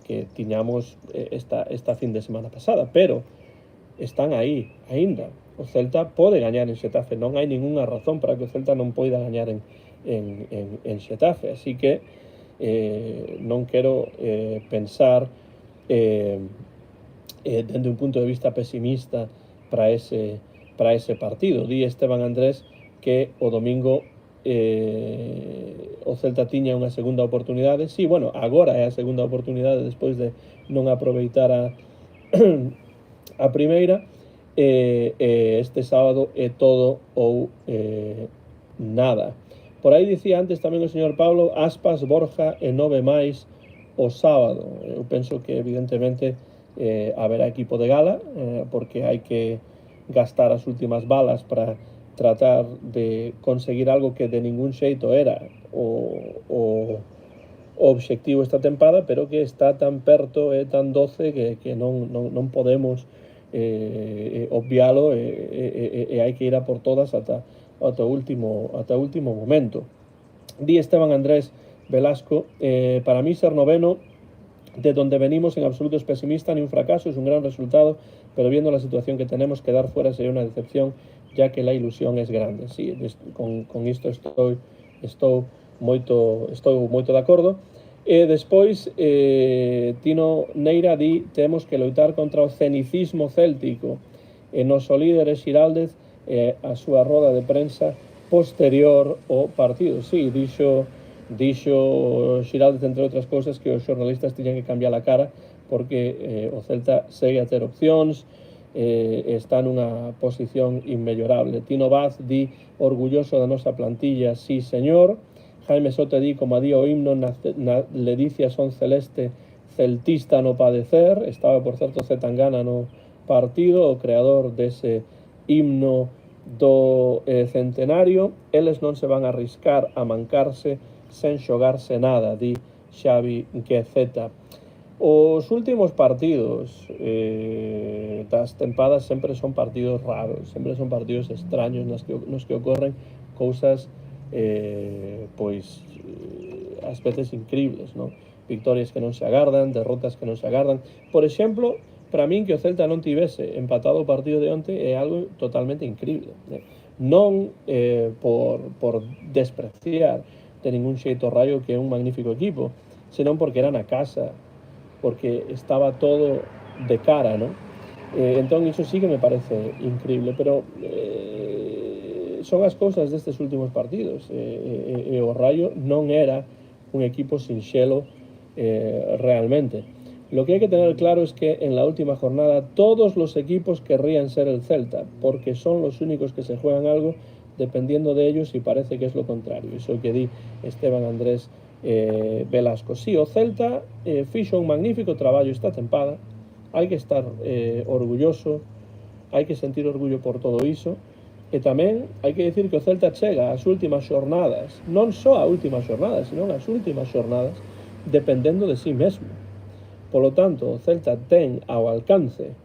que tiñamos esta fin de semana pasada, pero están aí aínda. O Celta pode gañar en Xetafe, non hai ningunha razón para que o Celta non poida gañar en Xetafe, así que non quero pensar dende un punto de vista pesimista para ese partido. Di Esteban Andrés que o domingo o Celta tiña unha segunda oportunidade. Sí, bueno, agora é a segunda oportunidade despois de non aproveitar a primeira. Este sábado é todo ou nada. Por aí dicía antes tamén o señor Pablo, Aspas, Borja e 9 máis o sábado. Eu penso que evidentemente haberá equipo de gala, porque hai que gastar as últimas balas para tratar de conseguir algo que de ningún xeito era o obxectivo esta tempada, pero que está tan perto e tan doce que non podemos obvialo e hai que ir a por todas ata o último momento. Di Esteban Andrés Velasco, para mí ser noveno de donde venimos en absoluto es pesimista, ni un fracaso, es un gran resultado, pero viendo la situación que tenemos, quedar fuera sería una decepción ya que la ilusión es grande. Sí, con isto estou moito de acordo. E despois, Tino Neira di: temos que loitar contra o cenicismo céltico. E noso líder é Xiraldez, a súa roda de prensa posterior ao partido. Sí, dixo Xiraldez, entre outras cousas, que os xornalistas tiñan que cambiar a cara porque o Celta segue a ter opcións, está nunha posición inmellorable. Tino Vaz di: orgulloso da nosa plantilla, sí señor. Jaime Soto di: como di o himno, na ledicia son celeste, celtista no padecer. Estaba, por certo, Zetangana no partido, o creador dese himno do centenario. Eles non se van a arriscar a mancarse sen xogarse nada, di Xavi Quezeta. Os últimos partidos das tempadas sempre son partidos raros, sempre son partidos extraños nos que ocorren cousas ás veces incribles, non? Victorias que non se agardan, derrotas que non se agardan. Por exemplo, para min que o Celta non tivese empatado o partido de onte é algo totalmente incrible, non por despreciar de ningún xeito o Raio, que é un magnífico equipo, senón porque era na casa, porque estaba todo de cara, non? Entón, iso sí que me parece increíble, pero son as cousas destes últimos partidos. O Raio non era un equipo sinxelo realmente. Lo que hay que tener claro es que en la última jornada todos los equipos querrían ser el Celta, porque son los únicos que se juegan algo dependiendo de ellos, y parece que es lo contrario. Iso que di Esteban Andrés Velasco. Sí, o Celta fixo un magnífico traballo esta tempada, hai que estar orgulloso, hai que sentir orgullo por todo iso, e tamén hai que dicir que o Celta chega ás últimas xornadas, non só a últimas xornadas, senón as últimas xornadas, dependendo de sí mesmo. Polo tanto, o Celta ten ao alcance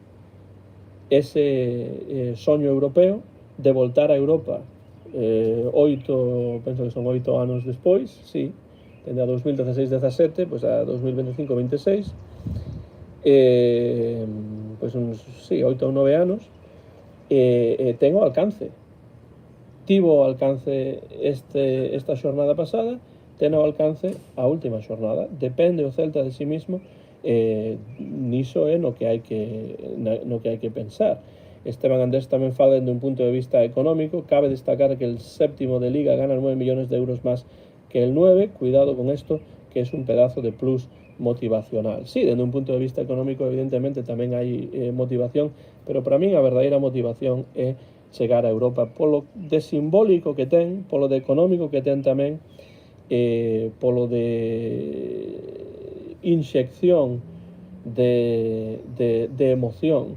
ese soño europeo de voltar a Europa penso que son 8 anos despois, sí, dende a 2016-17, pois a 2025-26, pois uns, sí, 8 ou 9 anos, ten o alcance. Tivo o alcance esta xornada pasada, ten o alcance a última xornada. Depende o Celta de sí mismo, niso é no que hai que pensar. Esteban Andrés tamén fala dende un punto de vista económico. Cabe destacar que el séptimo de Liga gana 9 millones de euros más que el 9. Cuidado con esto, que es un pedazo de plus motivacional. Sí, dende un punto de vista económico, evidentemente, tamén hai motivación, pero para min a verdadeira motivación é chegar a Europa polo de simbólico que ten, polo de económico que ten tamén, polo de inxección de emoción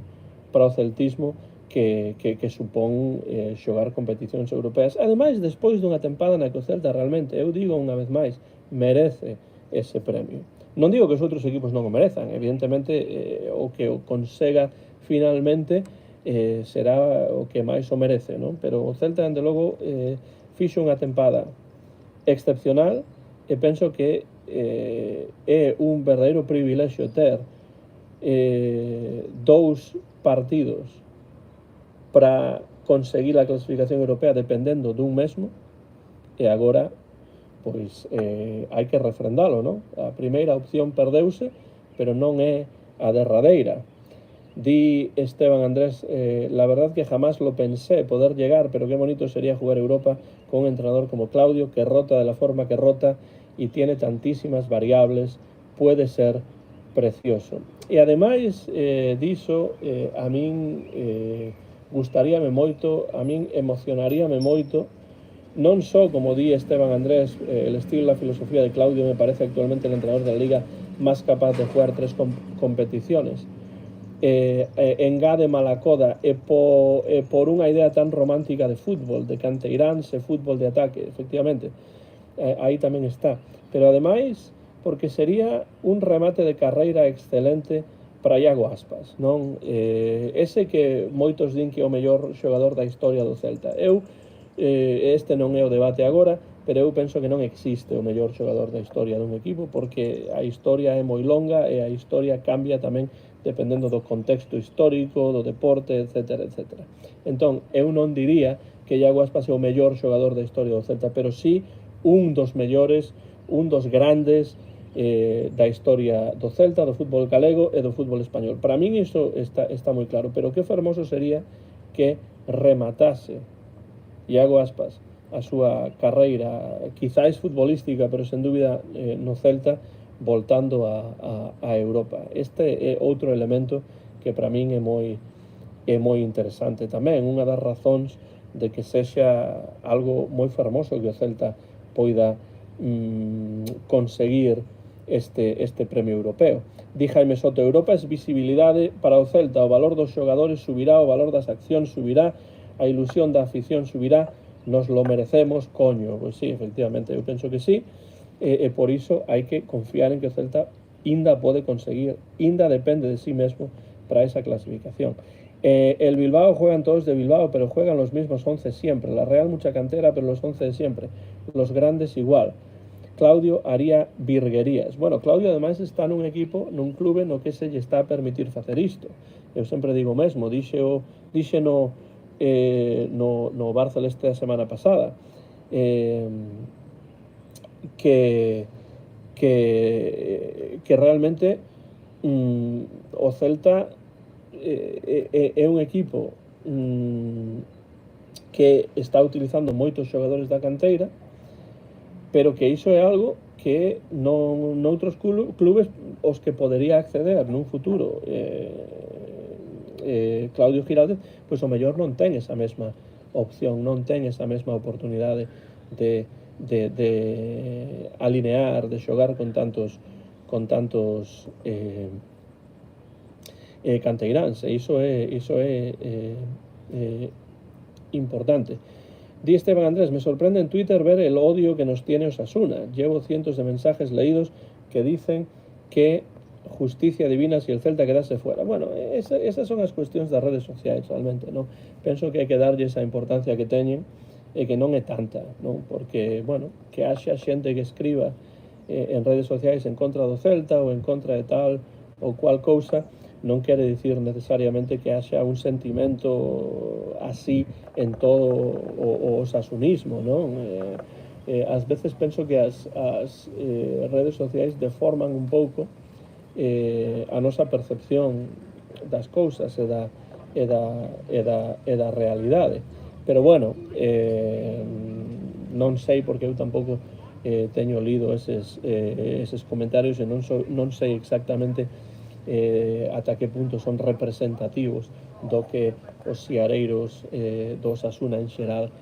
para o celtismo que supón xogar competicións europeas. Ademais, despois dunha tempada na que o Celta realmente, eu digo unha vez máis, merece ese premio. Non digo que os outros equipos non o merezan, evidentemente o que o consega finalmente será o que máis o merece, non? Pero o Celta, dende logo, fixo unha tempada excepcional, e penso que é un verdadeiro privilexio ter dous partidos para conseguir a clasificación europea dependendo dun mesmo, e agora pois hai que refrendalo, non? A primeira opción perdeuse, pero non é a derradeira. Di Esteban Andrés: la verdad que jamás lo pensé poder llegar, pero qué bonito sería jugar Europa con un entrenador como Claudio, que rota de la forma que rota y tiene tantísimas variables, puede ser precioso. E ademais diso, a min gustaríame moito, a min emocionaríame moito, non só, como di Esteban Andrés, el estilo e la filosofía de Claudio me parece actualmente el entrenador de la Liga más capaz de jugar 3 competiciones, engade Malacoda, e por unha idea tan romántica de fútbol, de canteiráns e fútbol de ataque, efectivamente, aí tamén está. Pero ademais, porque sería un remate de carreira excelente para Iago Aspas, non? Ese que moitos din que é o mellor xogador da historia do Celta. Este non é o debate agora, pero eu penso que non existe o mellor xogador da historia dun equipo, porque a historia é moi longa e a historia cambia tamén dependendo do contexto histórico, do deporte, etc. Entón, eu non diría que Iago Aspas é o mellor xogador da historia do Celta, pero sí un dos mellores, un dos grandes da historia do Celta, do fútbol galego e do fútbol español. Para min iso está moi claro, pero que fermoso sería que rematase Iago Aspas a súa carreira, quizáis futbolística, pero sen dúbida no Celta, voltando a Europa. Este é outro elemento que para min é moi interesante tamén, unha das razóns de que sexa algo moi fermoso que o Celta poida conseguir este premio europeo. Di Jaime Soto, Europa é visibilidade para o Celta, o valor dos xogadores subirá, o valor das accións subirá, a ilusión da afición subirá, nos lo merecemos, coño. Pois sí, efectivamente, eu penso que sí, e por iso hai que confiar en que o Celta inda pode conseguir, inda depende de sí mesmo para esa clasificación. El Bilbao juegan todos de Bilbao, pero juegan los mismos 11 siempre. La Real mucha cantera, pero los 11 de siempre. Los grandes igual. Claudio haría virguerías. Bueno, Claudio ademais está nun equipo, nun clube no que se lle está a permitir facer isto. Eu sempre digo mesmo, dixe no Barça Celeste a semana pasada, que realmente o Celta é un equipo que está utilizando moitos xogadores da canteira, pero que iso é algo que noutros clubes os que podería acceder nun futuro. Claudio Giraldez, pois o mellor non ten esa mesma opción, non ten esa mesma oportunidade de alinear, de xogar con tantos canteiráns, e iso é importante. Di Esteban Andrés, me sorprende en Twitter ver el odio que nos tiene Osasuna. Llevo cientos de mensajes leídos que dicen que justicia divina si el Celta quedase fuera. Bueno, esas son as cuestións das redes sociais, realmente, non? Penso que hai que darlle esa importancia que teñen, e que non é tanta, non? Porque, bueno, que haxa xente que escriba en redes sociais en contra do Celta ou en contra de tal ou cual cousa, non quere dicir necesariamente que haxa un sentimento así en todo o osasunismo, non? Ás veces penso que as redes sociais deforman un pouco a nosa percepción das cousas e da realidade. Pero bueno, non sei, porque eu tampouco teño lido eses comentarios e non sei exactamente ata que punto son representativos do que os xiareiros do Osasuna en xeral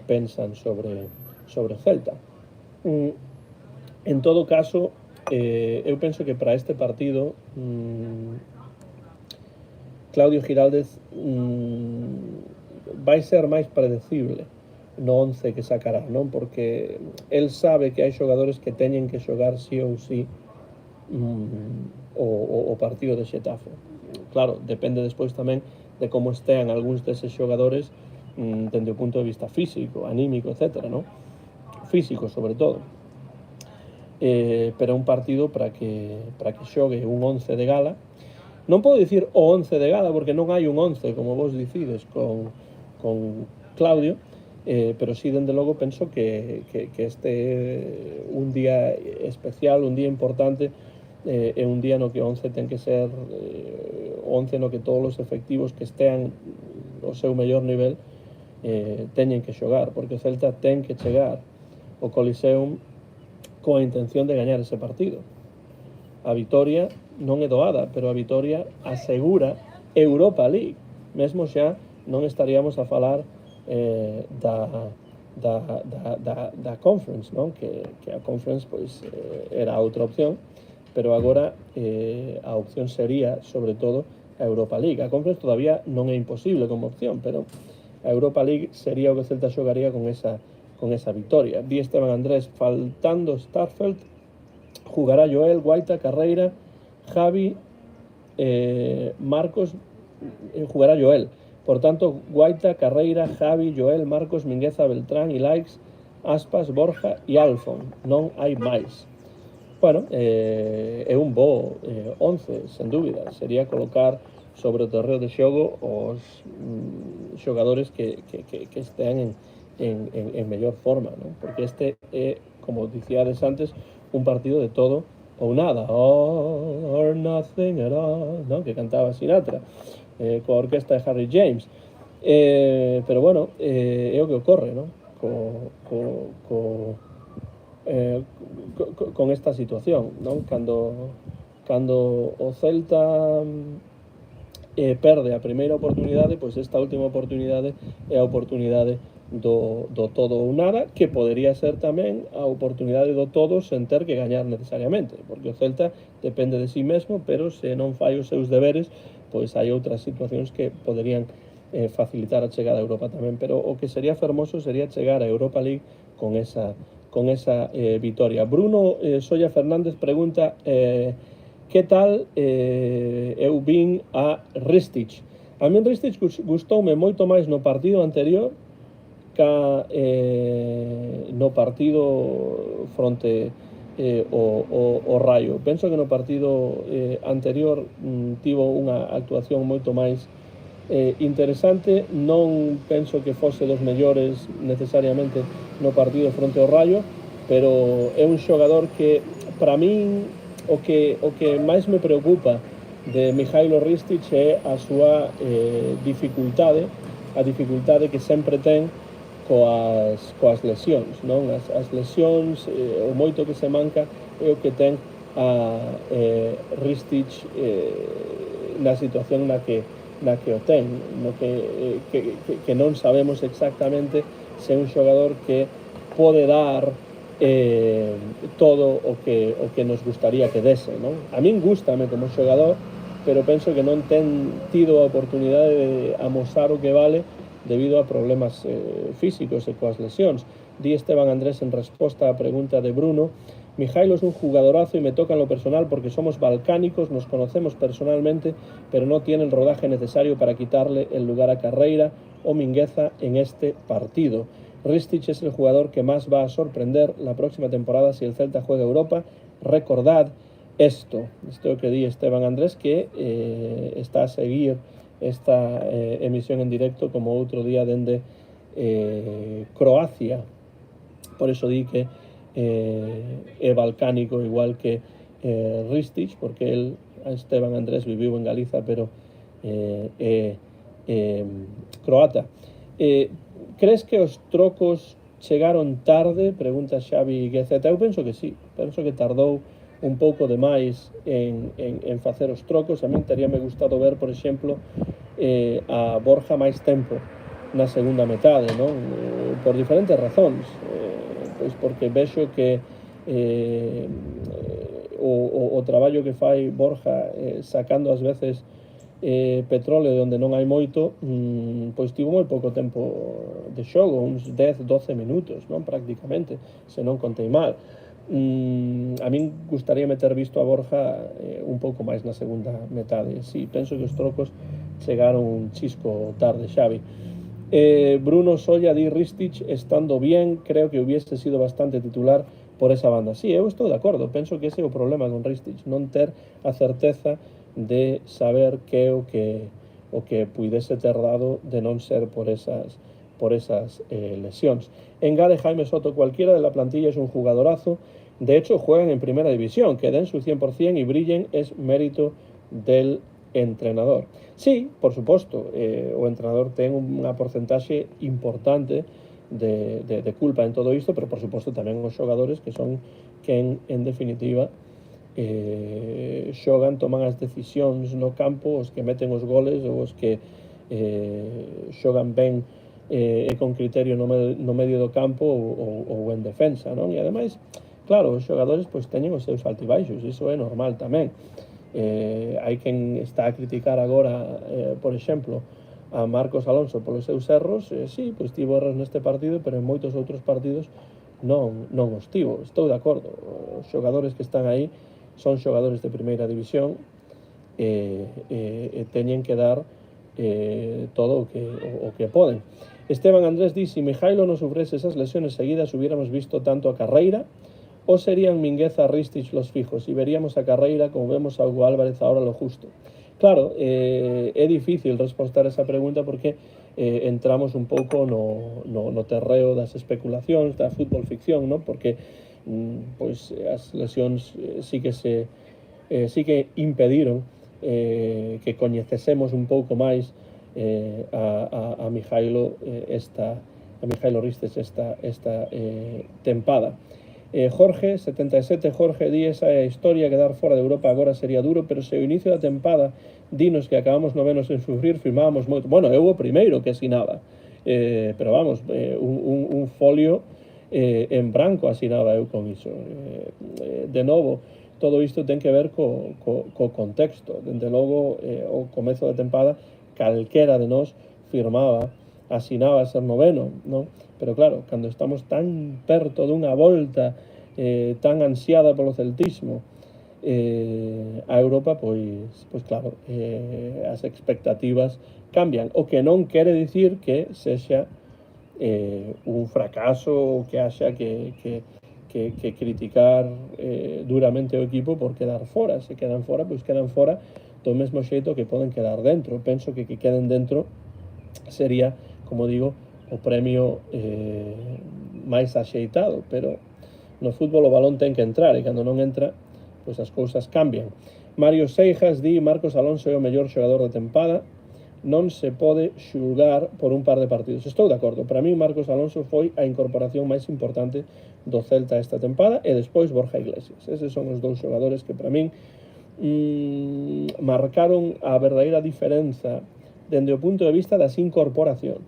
pensan sobre o Celta. En todo caso, eu penso que para este partido Claudio Giraldez vai ser máis predecible no 11 que sacará, non? Porque el sabe que hai xogadores que teñen que xogar sí ou sí o partido de Xetafe. Claro, depende despois tamén de como estean algúns deses xogadores dende o punto de vista físico, anímico, etc., non? Físico, sobre todo. Pero é un partido para que xogue un 11 de gala. Non podo dicir o 11 de gala, porque non hai un 11, como vos dicides, con Claudio, pero sí, dende logo, penso que este é un día especial, un día importante, é un día no que o 11 ten que ser 11 no que todos os efectivos que estean ao seu mellor nivel teñen que xogar, porque o Celta ten que chegar ao Coliseum coa intención de gañar ese partido. A vitoria non é doada, pero a vitoria asegura Europa League. Mesmo xa non estaríamos a falar da Conference, non? Que a Conference pois era outra opción, pero agora a opción sería, sobre todo, a Europa League. A Conference todavía non é imposible como opción, pero a Europa League sería o que o Celta xogaría con esa victoria. Di Esteban Andrés, faltando Starfelt, jugará Joel, Guaita, Carreira, Javi, Marcos, jugará Joel. Por tanto, Guaita, Carreira, Javi, Joel, Marcos, Mingueza, Beltrán, Ilaix, Aspas, Borja e Alfon. Non hai máis. Bueno, é un bo 11, sen dúbida. Sería colocar sobre o terreo de xogo os xogadores que estean en mellor forma, non? Porque este é, como dicíades antes, un partido de todo ou nada, all or nothing at all, non? Que cantaba Sinatra, coa orquesta de Harry James. Pero bueno, é o que ocorre, non? Eh, con esta situación, non? Cando o Celta perde a primeira oportunidade, pois esta última oportunidade é a oportunidade do todo ou nada, que podería ser tamén a oportunidade do todo sen ter que gañar necesariamente, porque o Celta depende de sí mesmo, pero se non fai os seus deberes, pois hai outras situacións que poderían facilitar a chegada a Europa tamén, pero o que sería fermoso sería chegar a Europa League con esa vitoria. Bruno Solla Fernández pregunta que tal eu vin a Ristich. A min Ristich gustoume moito máis no partido anterior ca no partido fronte o Rayo. Penso que no partido anterior tivo unha actuación moito máis interesante. Non penso que fose dos mellores necesariamente no partido fronte ao Rayo, pero é un xogador que para min o que máis me preocupa de Mihailo Ristic é a súa dificultade, a dificultade que sempre ten coas lesións, non? As lesións, o moito que se manca é o que ten a Ristic na situación na que o ten, no que non sabemos exactamente se é un xogador que pode dar todo o que nos gustaría que dese, non? A min gústame como xogador, pero penso que non ten tido a oportunidade de amosar o que vale debido a problemas físicos e coas lesións. Di Esteban Andrés en resposta á pregunta de Bruno: Mihailo es un jugadorazo y me toca en lo personal porque somos balcánicos, nos conocemos personalmente, pero no tiene el rodaje necesario para quitarle el lugar a Carreira o Mingueza en este partido. Ristic es el jugador que más va a sorprender la próxima temporada si el Celta juega Europa. Recordad esto que di Esteban Andrés, que está a seguir esta emisión en directo como outro día dende Croacia. Por eso di que é balcánico igual que Ristic, porque el, Esteban Andrés, viviu en Galiza, pero é croata. Crees que os trocos chegaron tarde? Pregunta Xavi Gueceta. Eu penso que sí, penso que tardou un pouco de máis en facer os trocos. A min teríame gustado ver, por exemplo, a Borja máis tempo na segunda metade, non? Por diferentes razóns. Pois porque vexo que o traballo que fai Borja sacando ás veces petróleo de onde non hai moito, pois tivo moi pouco tempo de xogo, uns 10-12 minutos, non? Prácticamente, se non contei mal. A min gustaríame ter visto a Borja un pouco máis na segunda metade. Sí, penso que os trocos chegaron un chisco tarde, Xavi. Bruno Solla di Ristic estando bien, creo que hubiese sido bastante titular por esa banda. Sí, eu estou de acordo, penso que ese é o problema con Ristic, non ter a certeza de saber que o que puidese ter dado de non ser por esas lesións. Engade Jaime Soto: cualquiera de la plantilla es un jugadorazo, de hecho juegan en primera división, que den su 100% y brillen es mérito del entrenador. Sí, por suposto, o entrenador ten unha porcentaxe importante de culpa en todo isto, pero por suposto tamén os xogadores que son quen en definitiva xogan, toman as decisións no campo, os que meten os goles ou os que xogan ben e con criterio no medio do campo ou en defensa, non? E ademais, claro, os xogadores pois teñen os seus altibaixos, iso é normal tamén. Hai quen está a criticar agora, por exemplo, a Marcos Alonso polos seus erros. Sí, pois tivo erros neste partido, pero en moitos outros partidos non os tivo. Estou de acordo, os xogadores que están aí son xogadores de primeira división e teñen que dar todo o que poden. Esteban Andrés di: si Mihailo non sufrese esas lesiones seguidas, hubiéramos visto tanto a Carreira ou serían Mingueza, Ristich los fijos e veríamos a carreira como vemos a Hugo Álvarez ahora lo justo? Claro, é difícil responder esa pregunta porque entramos un pouco no terreo das especulacións, da fútbol ficción, ¿no? Porque pois as lesións sí que impediron que coñecesemos un pouco máis a Mijailo Ristich esta tempada. Jorge, 77, Jorge, di esa historia, quedar fora de Europa agora sería duro, pero se o inicio da tempada dinos que acabamos novenos en sufrir, firmábamos moito. Bueno, eu o primeiro que asinaba, pero vamos, un folio en branco asinaba eu con iso. De novo, todo isto ten que ver co contexto. Dende logo, o comezo da tempada, calquera de nós firmaba, asinaba ser noveno, non? Pero claro, cando estamos tan perto dunha volta tan ansiada polo celtismo a Europa, pois claro, as expectativas cambian, o que non quere dicir que sexa un fracaso ou que haxa que criticar duramente o equipo por quedar fora. Se quedan fora, pois quedan fora do mesmo xeito que poden quedar dentro. Penso que queden dentro sería, como digo, o premio máis axeitado, pero no fútbol o balón ten que entrar e cando non entra, pois as cousas cambian. Mario Seijas di Marcos Alonso é o mellor xogador da tempada, non se pode xulgar por un par de partidos. Estou de acordo, para mí Marcos Alonso foi a incorporación máis importante do Celta esta tempada e despois Borja Iglesias. Eses son os dous xogadores que para min marcaron a verdadeira diferenza dende o punto de vista das incorporacións.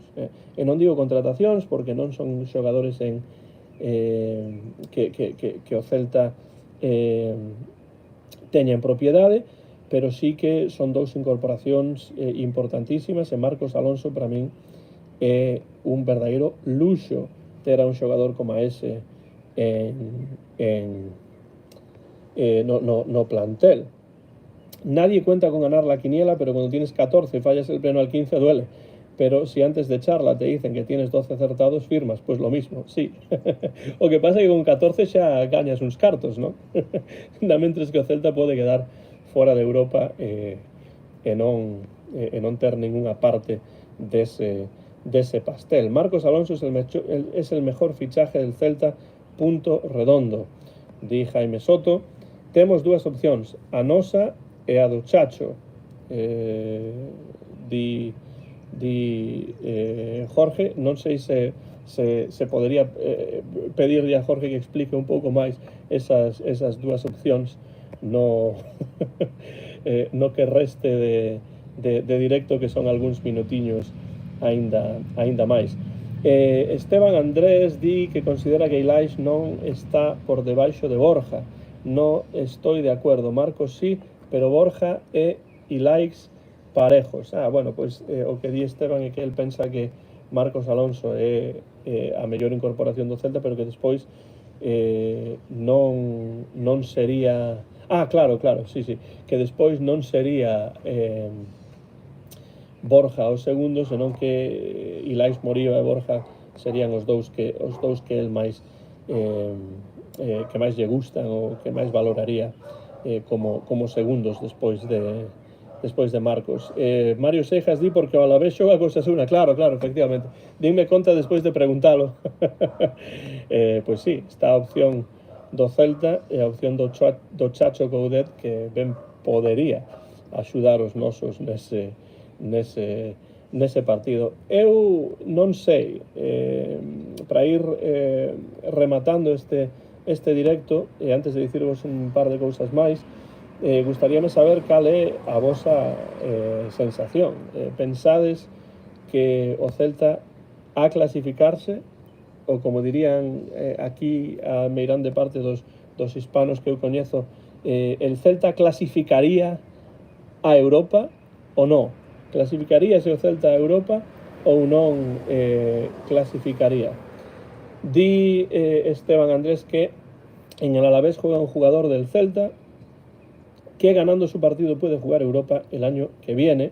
E non digo contratacións porque non son xogadores que o Celta teña en propiedade, pero sí que son dous incorporacións importantísimas e Marcos Alonso para min é un verdadeiro luxo ter a un xogador como ese no plantel. Nadie cuenta con ganar la quiniela, pero cuando tienes 14 y fallas el pleno al 15 duele. Pero si antes de echarla te dicen que tienes 12 acertados, firmas, pues lo mismo, sí. O que pasa é que con 14 xa gañas uns cartos, ¿no? Da mentres que o Celta pode quedar fora de Europa e non ter ninguna parte dese pastel. Marcos Alonso es el mejor fichaje del Celta, punto redondo. Di Jaime Soto. Temos dúas opcións, a nosa e a do Chacho. Di Jorge, non sei se podería pedirle a Jorge que explique un pouco máis esas dúas opcións no que reste de directo, que son algúns minutiños aínda máis. Esteban Andrés di que considera que Ilaix non está por debaixo de Borja. No estoy de acuerdo. Marcos sí, pero Borja e Ilaix parejos. Bueno, pois o que di Esteban é que el pensa que Marcos Alonso é a mellor incorporación do Celta, pero que despois non sería... claro, sí, que despois non sería Borja o segundo, senón que Ilaix Morío e Borja serían os dous que el máis que máis lle gustan ou que máis valoraría como segundos despois de Marcos. Mario Seijas di porque o Alavés xoga co Osasuna. Claro, efectivamente. Dime conta despois de preguntalo. Pois sí, está a opción do Celta e a opción do Chacho Coudet, que ben podería axudar os nosos nese partido. Eu non sei, para ir rematando este directo, e antes de dicirvos un par de cousas máis, gustaríame saber cal é a vosa sensación. Pensades que o Celta a clasificarse, ou como dirían aquí a meirán de parte dos hispanos que eu coñezo, el Celta clasificaría a Europa ou non? Clasificaríase o Celta a Europa ou non clasificaría? Di Esteban Andrés que en el Alavés juega un jugador del Celta que ganando su partido puede jugar Europa el año que viene,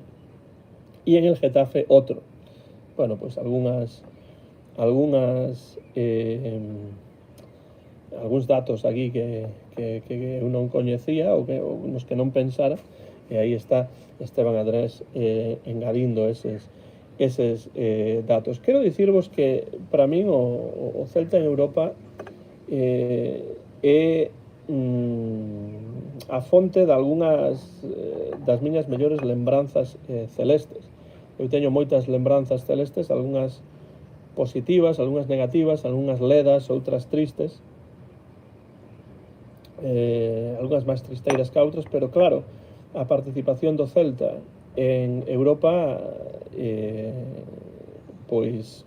y en el Getafe otro. Bueno, pues algunas algúns datos aquí que eu non coñecía ou nos que non pensara, e aí está Esteban Andrés engadindo eses datos. Quero dicirvos que para min o Celta en Europa é a fonte de algunhas das miñas mellores lembranzas celestes. Eu teño moitas lembranzas celestes, algunhas positivas, algunhas negativas, algunhas ledas, outras tristes, algunhas máis tristeiras que outras, pero claro, a participación do Celta en Europa, pois,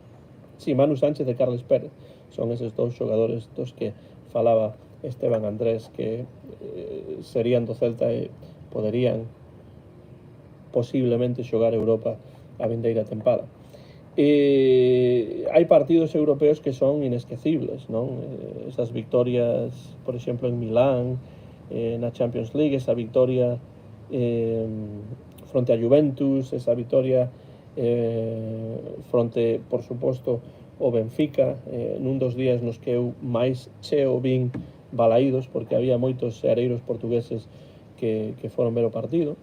si, Manu Sánchez e Carles Pérez son eses dous xogadores dos que falaba Esteban Andrés, que serían do Celta e poderían posiblemente xogar Europa a vindeira tempada. Hai partidos europeos que son inesquecibles, non? Esas victorias, por exemplo, en Milán, na Champions League, esa victoria fronte a Juventus, esa victoria fronte, por suposto, o Benfica, nun dos días nos que eu máis cheo vin balaídos, porque había moitos seareiros portugueses que foron ver o partido.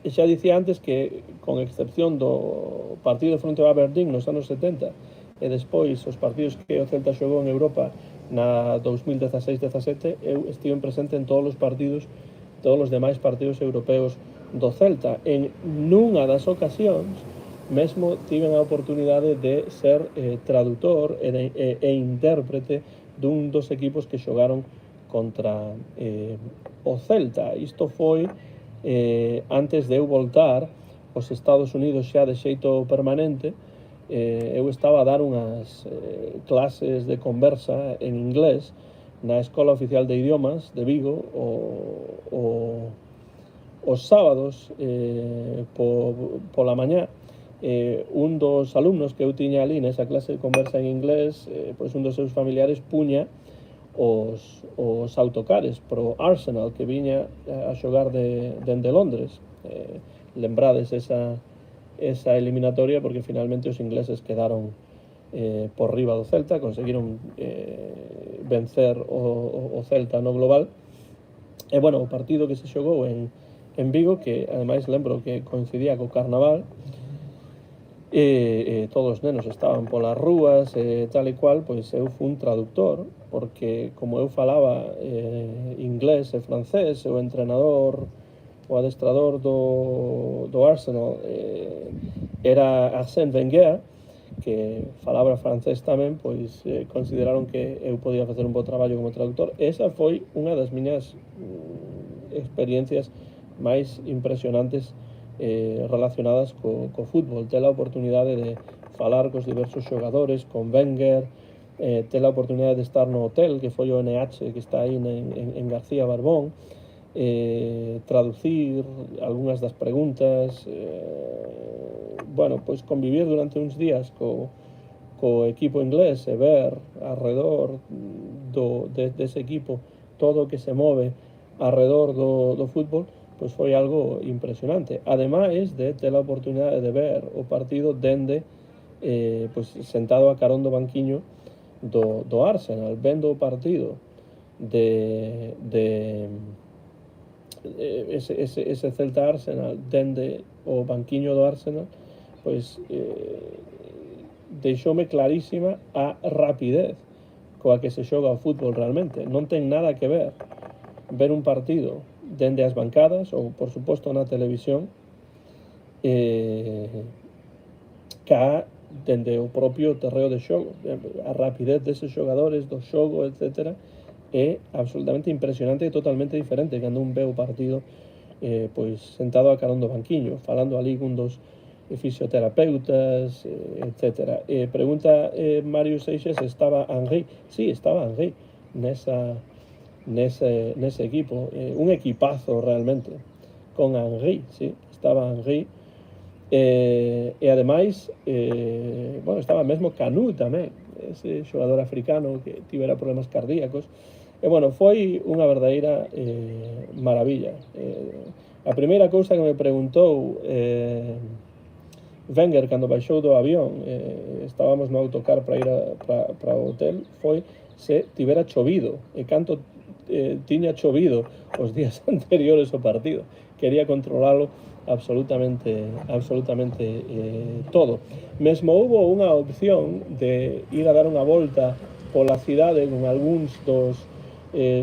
E xa dicía antes que, con excepción do partido fronte ao Aberdeen nos anos 70 e despois os partidos que o Celta xogou en Europa na 2016-17, eu estive presente en todos os partidos, todos os demais partidos europeos do Celta. En nunha das ocasións mesmo tiven a oportunidade de ser traductor e intérprete dun dos equipos que xogaron contra o Celta. Isto foi antes de eu voltar aos Estados Unidos xa de xeito permanente. Eu estaba a dar unhas clases de conversa en inglés na Escola Oficial de Idiomas de Vigo os sábados pola mañá. Un dos alumnos que eu tiña ali nesa clase de conversa en inglés, pois un dos seus familiares puña os autocares pro Arsenal, que viña a xogar dende Londres. Lembrades esa eliminatoria, porque finalmente os ingleses quedaron por riba do Celta, conseguiron vencer o Celta no global. E bueno, o partido que se xogou en Vigo, que ademais lembro que coincidía co Carnaval, todos os nenos estaban polas rúas, tal e cual, pois eu fui un traductor, porque como eu falaba inglés e francés, o entrenador, o adestrador do Arsenal era Arsène Wenger, que falaba francés tamén, pois consideraron que eu podía facer un bo traballo como traductor. Esa foi unha das miñas experiencias máis impresionantes relacionadas co fútbol. Ter a oportunidade de falar cos diversos xogadores, con Wenger, ter a oportunidade de estar no hotel que foi o NH, que está aí en García Barbón, traducir algunhas das preguntas, bueno, pois convivir durante uns días co equipo inglés e ver alrededor dese equipo todo o que se move alrededor do fútbol, pois foi algo impresionante. Ademais de ter a oportunidade de ver o partido dende pois sentado a carón do banquiño do Arsenal, vendo o partido ese Celta Arsenal dende o banquiño do Arsenal, pois deixoume clarísima a rapidez coa que se xoga o fútbol realmente. Non ten nada que ver un partido dende as bancadas ou, por suposto, na televisión, ca dende o propio terreo de xogo. A rapidez deses xogadores, do xogo, etc., é absolutamente impresionante e totalmente diferente cando un ve o partido pois sentado a carón do banquiño, falando ali cun dos fisioterapeutas, etc. Pregunta Mario Seixas, estaba Henry? Sí, estaba Henry nese equipo, un equipazo realmente, con Henry, sí, estaba Henry, e ademais, bueno, estaba mesmo Canu tamén, ese xogador africano que tivera problemas cardíacos, e bueno, foi unha verdadeira maravilla. A primeira cousa que me preguntou Wenger cando baixou do avión, estábamos no autocar para ir para o hotel, foi se tivera chovido, e canto tiña chovido os días anteriores ao partido. Quería controlalo absolutamente todo. Mesmo houbo unha opción de ir a dar unha volta pola cidade con algúns dos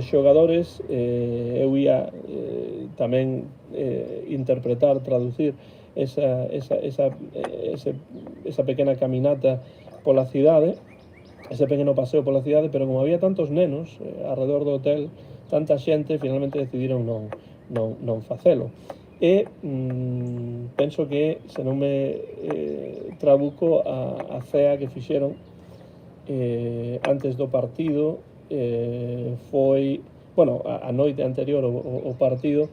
xogadores. Eu ia tamén interpretar, traducir esa pequena caminata pola cidade, ese pequeno paseo pola cidade, pero como había tantos nenos alrededor do hotel, tanta xente, finalmente decidiron non facelo. E penso que, se non me trabuco, a cea que fixeron antes do partido foi, bueno, a noite anterior ao partido,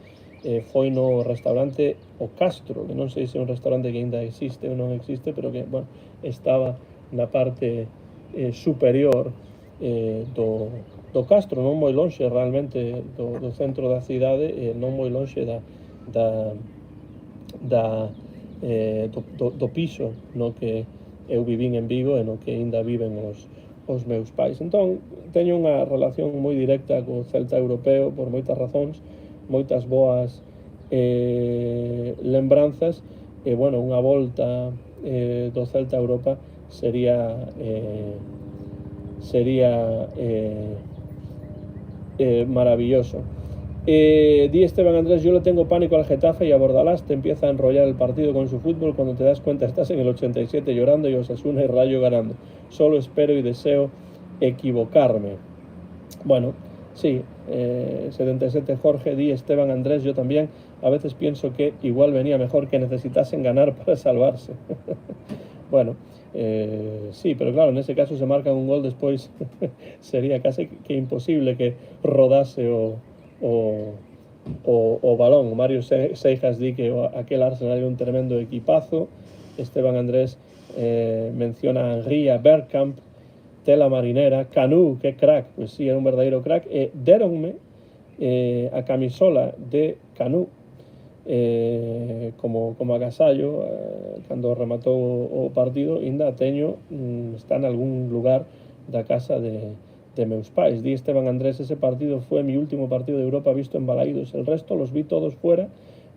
foi no restaurante O Castro, que non sei se é un restaurante que ainda existe ou non existe, pero que, bueno, estaba na parte superior do Castro, non moi lonxe realmente do centro da cidade, non moi lonxe do piso no que eu vivín en Vigo e no que ainda viven os meus pais. Entón, teño unha relación moi directa co Celta europeo por moitas razóns, moitas boas lembranzas, e, bueno, unha volta do Celta a Europa sería maravilloso. Di Esteban Andrés: yo le tengo pánico al Getafe y a Bordalás te empieza a enrollar el partido con su fútbol, cuando te das cuenta estás en el 87 llorando y Osasuna y Rayo ganando. Solo espero y deseo equivocarme. Bueno, sí, 77 Jorge. Di Esteban Andrés: yo también a veces pienso que igual venía mejor que necesitasen ganar para salvarse. Bueno, sí, pero claro, en ese caso se marcan un gol despois sería casi que imposible que rodase o balón. Mario Seijas di que aquel Arsenal era un tremendo equipazo. Esteban Andrés menciona a Henry, a Bergkamp, Tela Marinera, Canu, que crack, pues sí, era un verdadeiro crack. Deronme a camisola de Canu como agasallo cando rematou o partido. Ainda teño, está en algún lugar da casa de meus pais. Di Esteban Andrés: ese partido fue mi último partido de Europa visto en Balaídos, el resto los vi todos fuera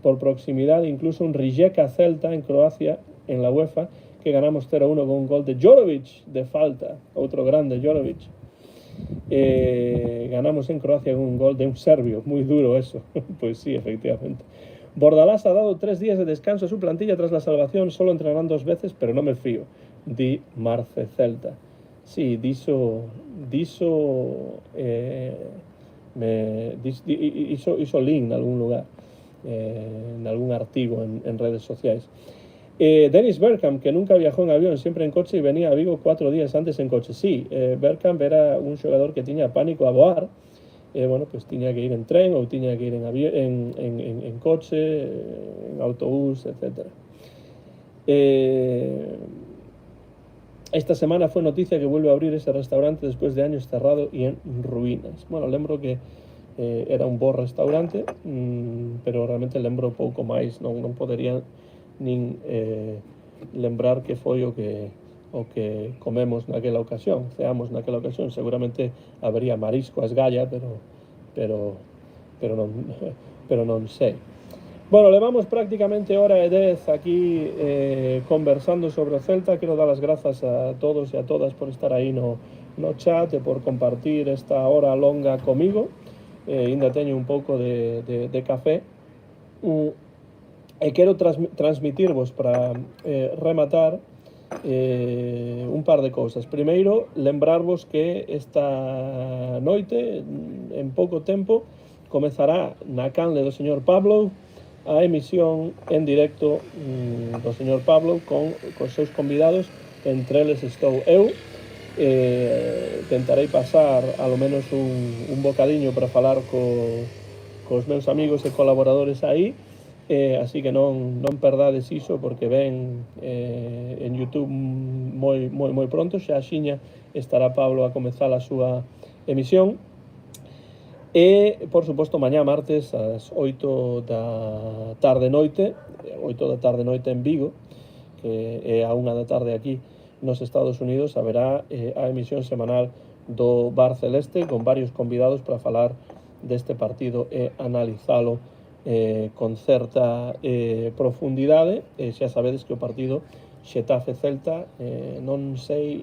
por proximidad, incluso un Rijeka Celta en Croacia en la UEFA, que ganamos 0-1 con un gol de Jorovic de falta, outro grande Jorovic. Ganamos en Croacia con un gol de un serbio, muy duro eso. Pues sí, efectivamente. Bordalás ha dado 3 días de descanso a su plantilla tras la salvación, solo entrenarán 2 veces, pero no me fío. Di Marce Celta. Sí, hizo link en algún lugar, en algún artigo en redes sociales. Dennis Bergkamp, que nunca viajó en avión, siempre en coche, y venía a Vigo 4 días antes en coche. Sí, Bergkamp era un xogador que tiña pánico a voar. Bueno, pues tiña que ir en tren ou tiña que ir en coche, en autobús, etc. Esta semana fue noticia que vuelve a abrir ese restaurante después de años cerrado y en ruínas. Bueno, lembro que era un bo restaurante, pero realmente lembro pouco máis, non podería nin lembrar que foi o que comemos naquela ocasión, ceamos naquela ocasión. Seguramente habería marisco a esgalla, pero non sei. Bueno, levamos prácticamente hora e 10 aquí conversando sobre o Celta. Quero dar as grazas a todos e a todas por estar aí no chat e por compartir esta hora longa comigo. Ainda teño un pouco de café. E quero transmitirvos para rematar un par de cousas. Primeiro, lembrarvos que esta noite, en pouco tempo, comezará na canle do señor Pablo a emisión en directo do señor Pablo con os seus convidados. Entre eles estou eu. Tentarei pasar alo menos un bocadiño para falar cos meus amigos e colaboradores aí. Así que non perdades iso, porque ven en YouTube moi pronto. Xa axiña estará Pablo a comezar a súa emisión. E, por suposto, mañá martes ás 8 da tarde noite en Vigo, que é a 1 da tarde aquí nos Estados Unidos, haberá a emisión semanal do Bar Celeste, con varios convidados para falar deste partido e analizalo con certa profundidade. Xa sabedes que o partido Xetafe-Celta, non sei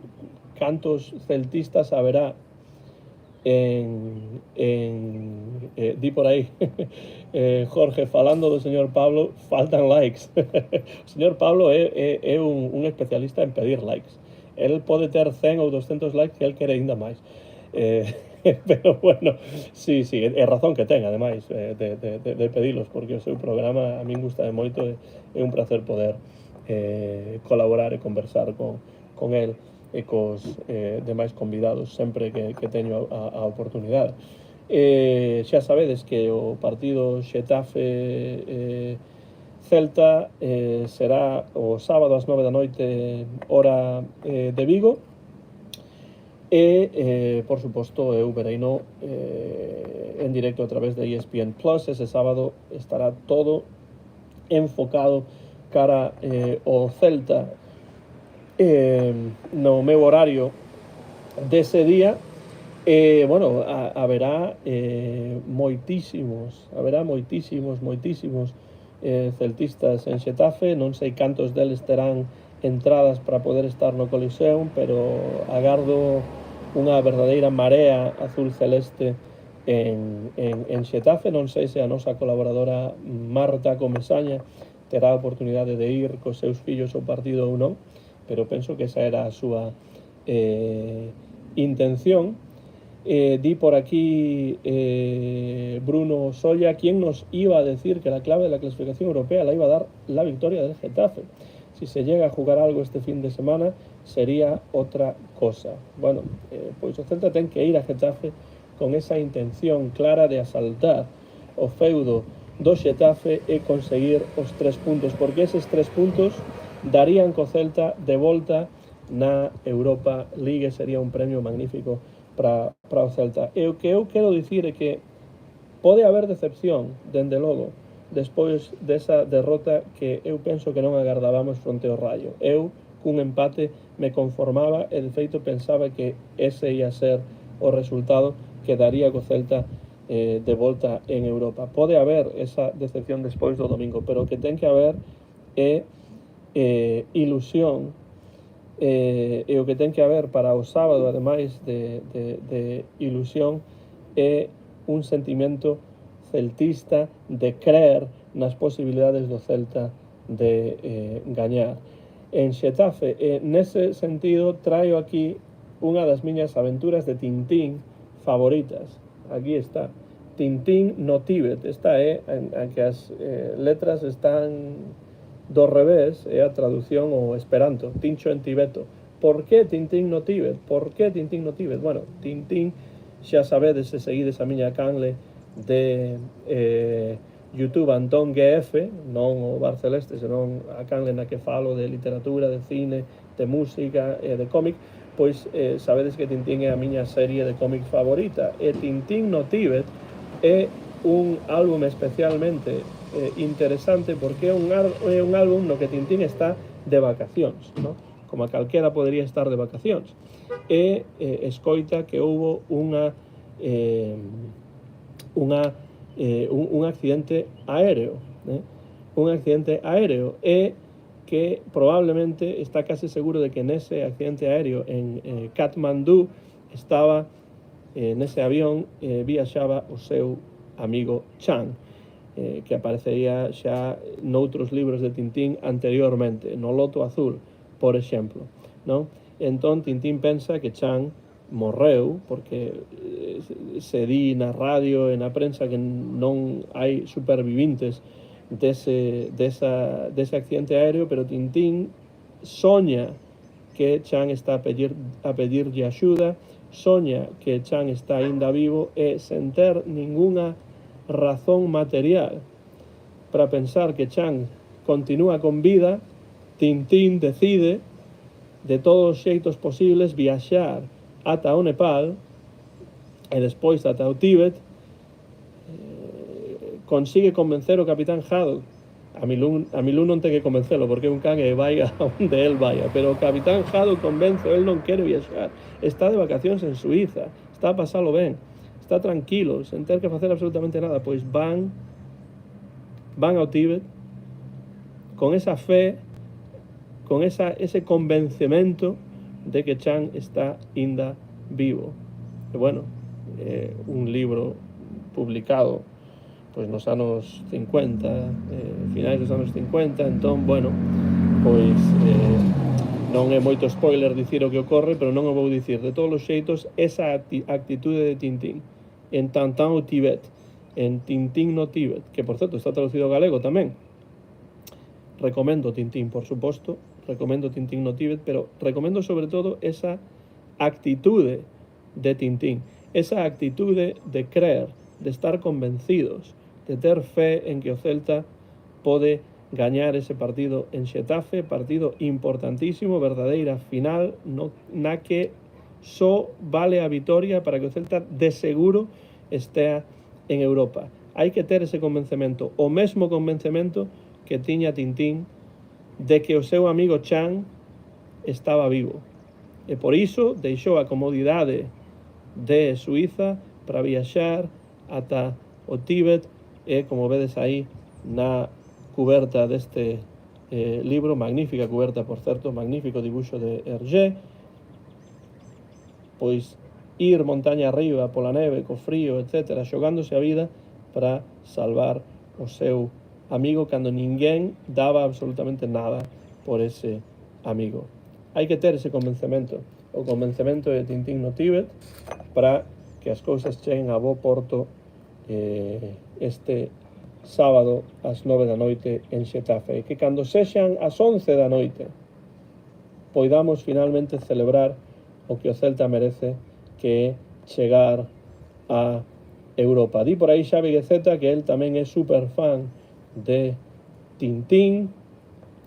cantos celtistas haberá di por aí Jorge, falando do señor Pablo, faltan likes. O señor Pablo é un especialista en pedir likes. El pode ter 100 ou 200 likes que el quere ainda máis. Pero bueno, sí, é razón que ten, ademais, de pedilos, porque o seu programa a min gusta de moito, é un placer poder colaborar e conversar con el e cos demais convidados sempre que teño a oportunidade. Xa sabedes que o partido Xetafe Celta será o sábado ás 9 da noite hora de Vigo e por suposto eu vereino en directo a través de ESPN Plus. Ese sábado estará todo enfocado cara o Celta no meu horario dese día. Bueno, haberá moitísimos celtistas en Xetafe. Non sei cantos deles terán entradas para poder estar no Coliseum, pero agardo unha verdadeira marea azul celeste en Xetafe. Non sei se a nosa colaboradora Marta Comesaña terá a oportunidade de ir cos seus fillos ao partido ou non, pero penso que esa era a súa intención. Di por aquí Bruno Soya, ¿quién nos iba a decir que la clave de la clasificación europea la iba a dar la victoria del Getafe? Si se llega a jugar algo este fin de semana, sería otra cosa. Bueno, pois o Celta ten que ir a Getafe con esa intención clara de asaltar o feudo do Xetafe e conseguir os 3 puntos, porque eses 3 puntos darían co Celta de volta na Europa League. Sería un premio magnífico para o Celta. E o que eu quero dicir é que pode haber decepción, dende logo, despois desa derrota que eu penso que non agardábamos fronte ao Rayo. Eu, cun empate, me conformaba e, de feito, pensaba que ese ia ser o resultado que daría co Celta de volta en Europa. Pode haber esa decepción despois do domingo, pero o que ten que haber é ilusión, e o que ten que haber para o sábado, ademais de ilusión, é un sentimento celtista de creer nas posibilidades do Celta de gañar en Xetafe. Nese sentido, traio aquí unha das miñas aventuras de Tintín favoritas. Aquí está, Tintín no Tíbet. Esta é en que as letras están do revés, é a traducción ao esperanto, Tincho en tibeto. Por que Tintín no Tíbet? Por que Tintín no Tíbet? Bueno, Tintín, xa sabedes, se seguides a miña canle de YouTube Antón GF, non o Bar Celeste, senón a canle na que falo de literatura, de cine, de música e de cómic, pois sabedes que Tintín é a miña serie de cómic favorita. E Tintín no Tíbet é un álbum especialmente interesante, porque é un álbum no que Tintín está de vacacións, ¿no? Como a calquera podería estar de vacacións, e escoita que houbo un accidente aéreo, un accidente aéreo, e que probablemente está case seguro de que nese accidente aéreo en Katmandú estaba, nese avión viaxaba o seu amigo Chan, que aparecería xa noutros libros de Tintín anteriormente, no Loto Azul, por exemplo, non? Entón Tintín pensa que Chan morreu, porque se di na radio e na prensa que non hai supervivintes dese accidente aéreo, pero Tintín soña que Chan está a pedirlle axuda, soña que Chan está aínda vivo, e sen ter ningunha razón material para pensar que Chan continúa con vida, Tintín decide, de todos os xeitos posibles, viaxar ata o Nepal e despois ata o Tíbet. Consigue convencer o capitán Haddock a Milú non ten que convencelo, porque é un can e vai a onde el vai, pero o capitán Jado convence, el non quere viaxar, está de vacacións en Suiza, está a pasalo ben, está tranquilo, sen ter que facer absolutamente nada, pois van ao Tíbet con esa fe, con ese convencemento de que Chan está inda vivo. E bueno, un libro publicado pois nos anos 50, finais dos anos 50, entón, bueno, pois non é moito spoiler dicir o que ocorre, pero non o vou dicir. De todos os xeitos, esa actitude de Tintín en Tintin au Tibet, en Tintín no Tíbet, que por certo está traducido ao galego tamén. Recomendo Tintín, por suposto, recomendo Tintín no Tíbet, pero recomendo sobre todo esa actitude de Tintín, esa actitude de creer, de estar convencidos, de ter fe en que o Celta pode gañar ese partido en Xetafe, partido importantísimo, verdadeira final, na que só vale a vitoria para que o Celta de seguro estea en Europa. Hai que ter ese convencemento, o mesmo convencemento que tiña Tintín de que o seu amigo Chan estaba vivo. E por iso deixou a comodidade de Suiza para viaxar ata o Tíbet, e como vedes aí na cuberta deste libro, magnífica cuberta, por certo, magnífico dibuixo de Hergé, pois ir montaña arriba pola neve, co frío, etc., xogándose a vida para salvar o seu amigo cando ninguén daba absolutamente nada por ese amigo. Hai que ter ese convencemento, o convencemento de Tintín no Tíbet, para que as cousas cheguen a bo porto este sábado ás 9 da noite en Xetafe, e que cando sexan as 11 da noite poidamos finalmente celebrar o que o Celta merece, que é chegar a Europa. Di por aí Xavi Guezeta que el tamén é super fan de Tintín,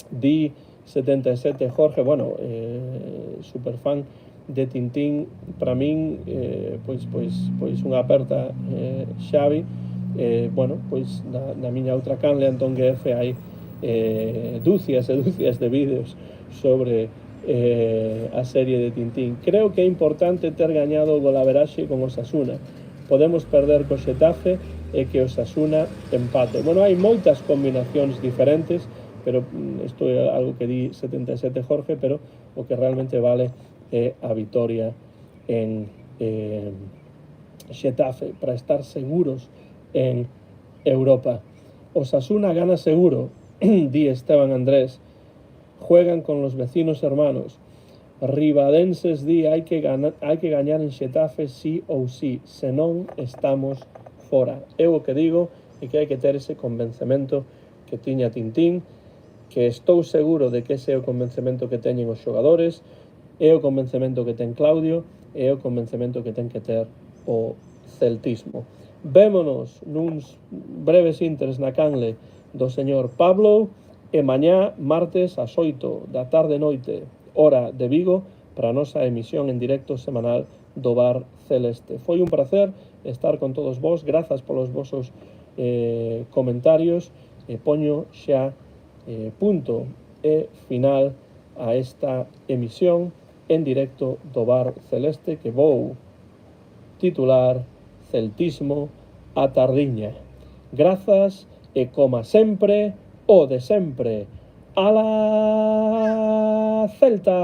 di 77 Jorge, bueno, super fan de Tintín, para min, pois unha aperta, Xavi, bueno, pois na miña outra canle, Antón GF, hai dúcias e dúcias de vídeos sobre a serie de Tintín. Creo que é importante ter gañado o golaveraxe con Osasuna. Podemos perder co Xetafe e que Osasuna empate. Bueno, hai moitas combinacións diferentes, pero isto é algo que di 77 Jorge, pero o que realmente vale é a vitoria en Xetafe, para estar seguros en Europa. Osasuna gana seguro, di Esteban Andrés, juegan con los vecinos hermanos. Ribadenses di hai que gañar en Xetafe sí ou sí, senón estamos fora. Eu o que digo é que hai que ter ese convencemento que tiña Tintín, que estou seguro de que ese é o convencemento que teñen os xogadores, é o convencemento que ten Claudio, é o convencemento que ten que ter o celtismo. Vémonos nuns breves intres na canle do señor Pablo, e mañá, martes, ás 8 da tarde noite, hora de Vigo, para a nosa emisión en directo semanal do Bar Celeste. Foi un placer estar con todos vos, grazas polos vosos comentarios, e poño xa punto e final a esta emisión en directo do Bar Celeste, que vou titular Celtismo a tardiña. Grazas e, como sempre, o de sempre. ¡Ala Celta!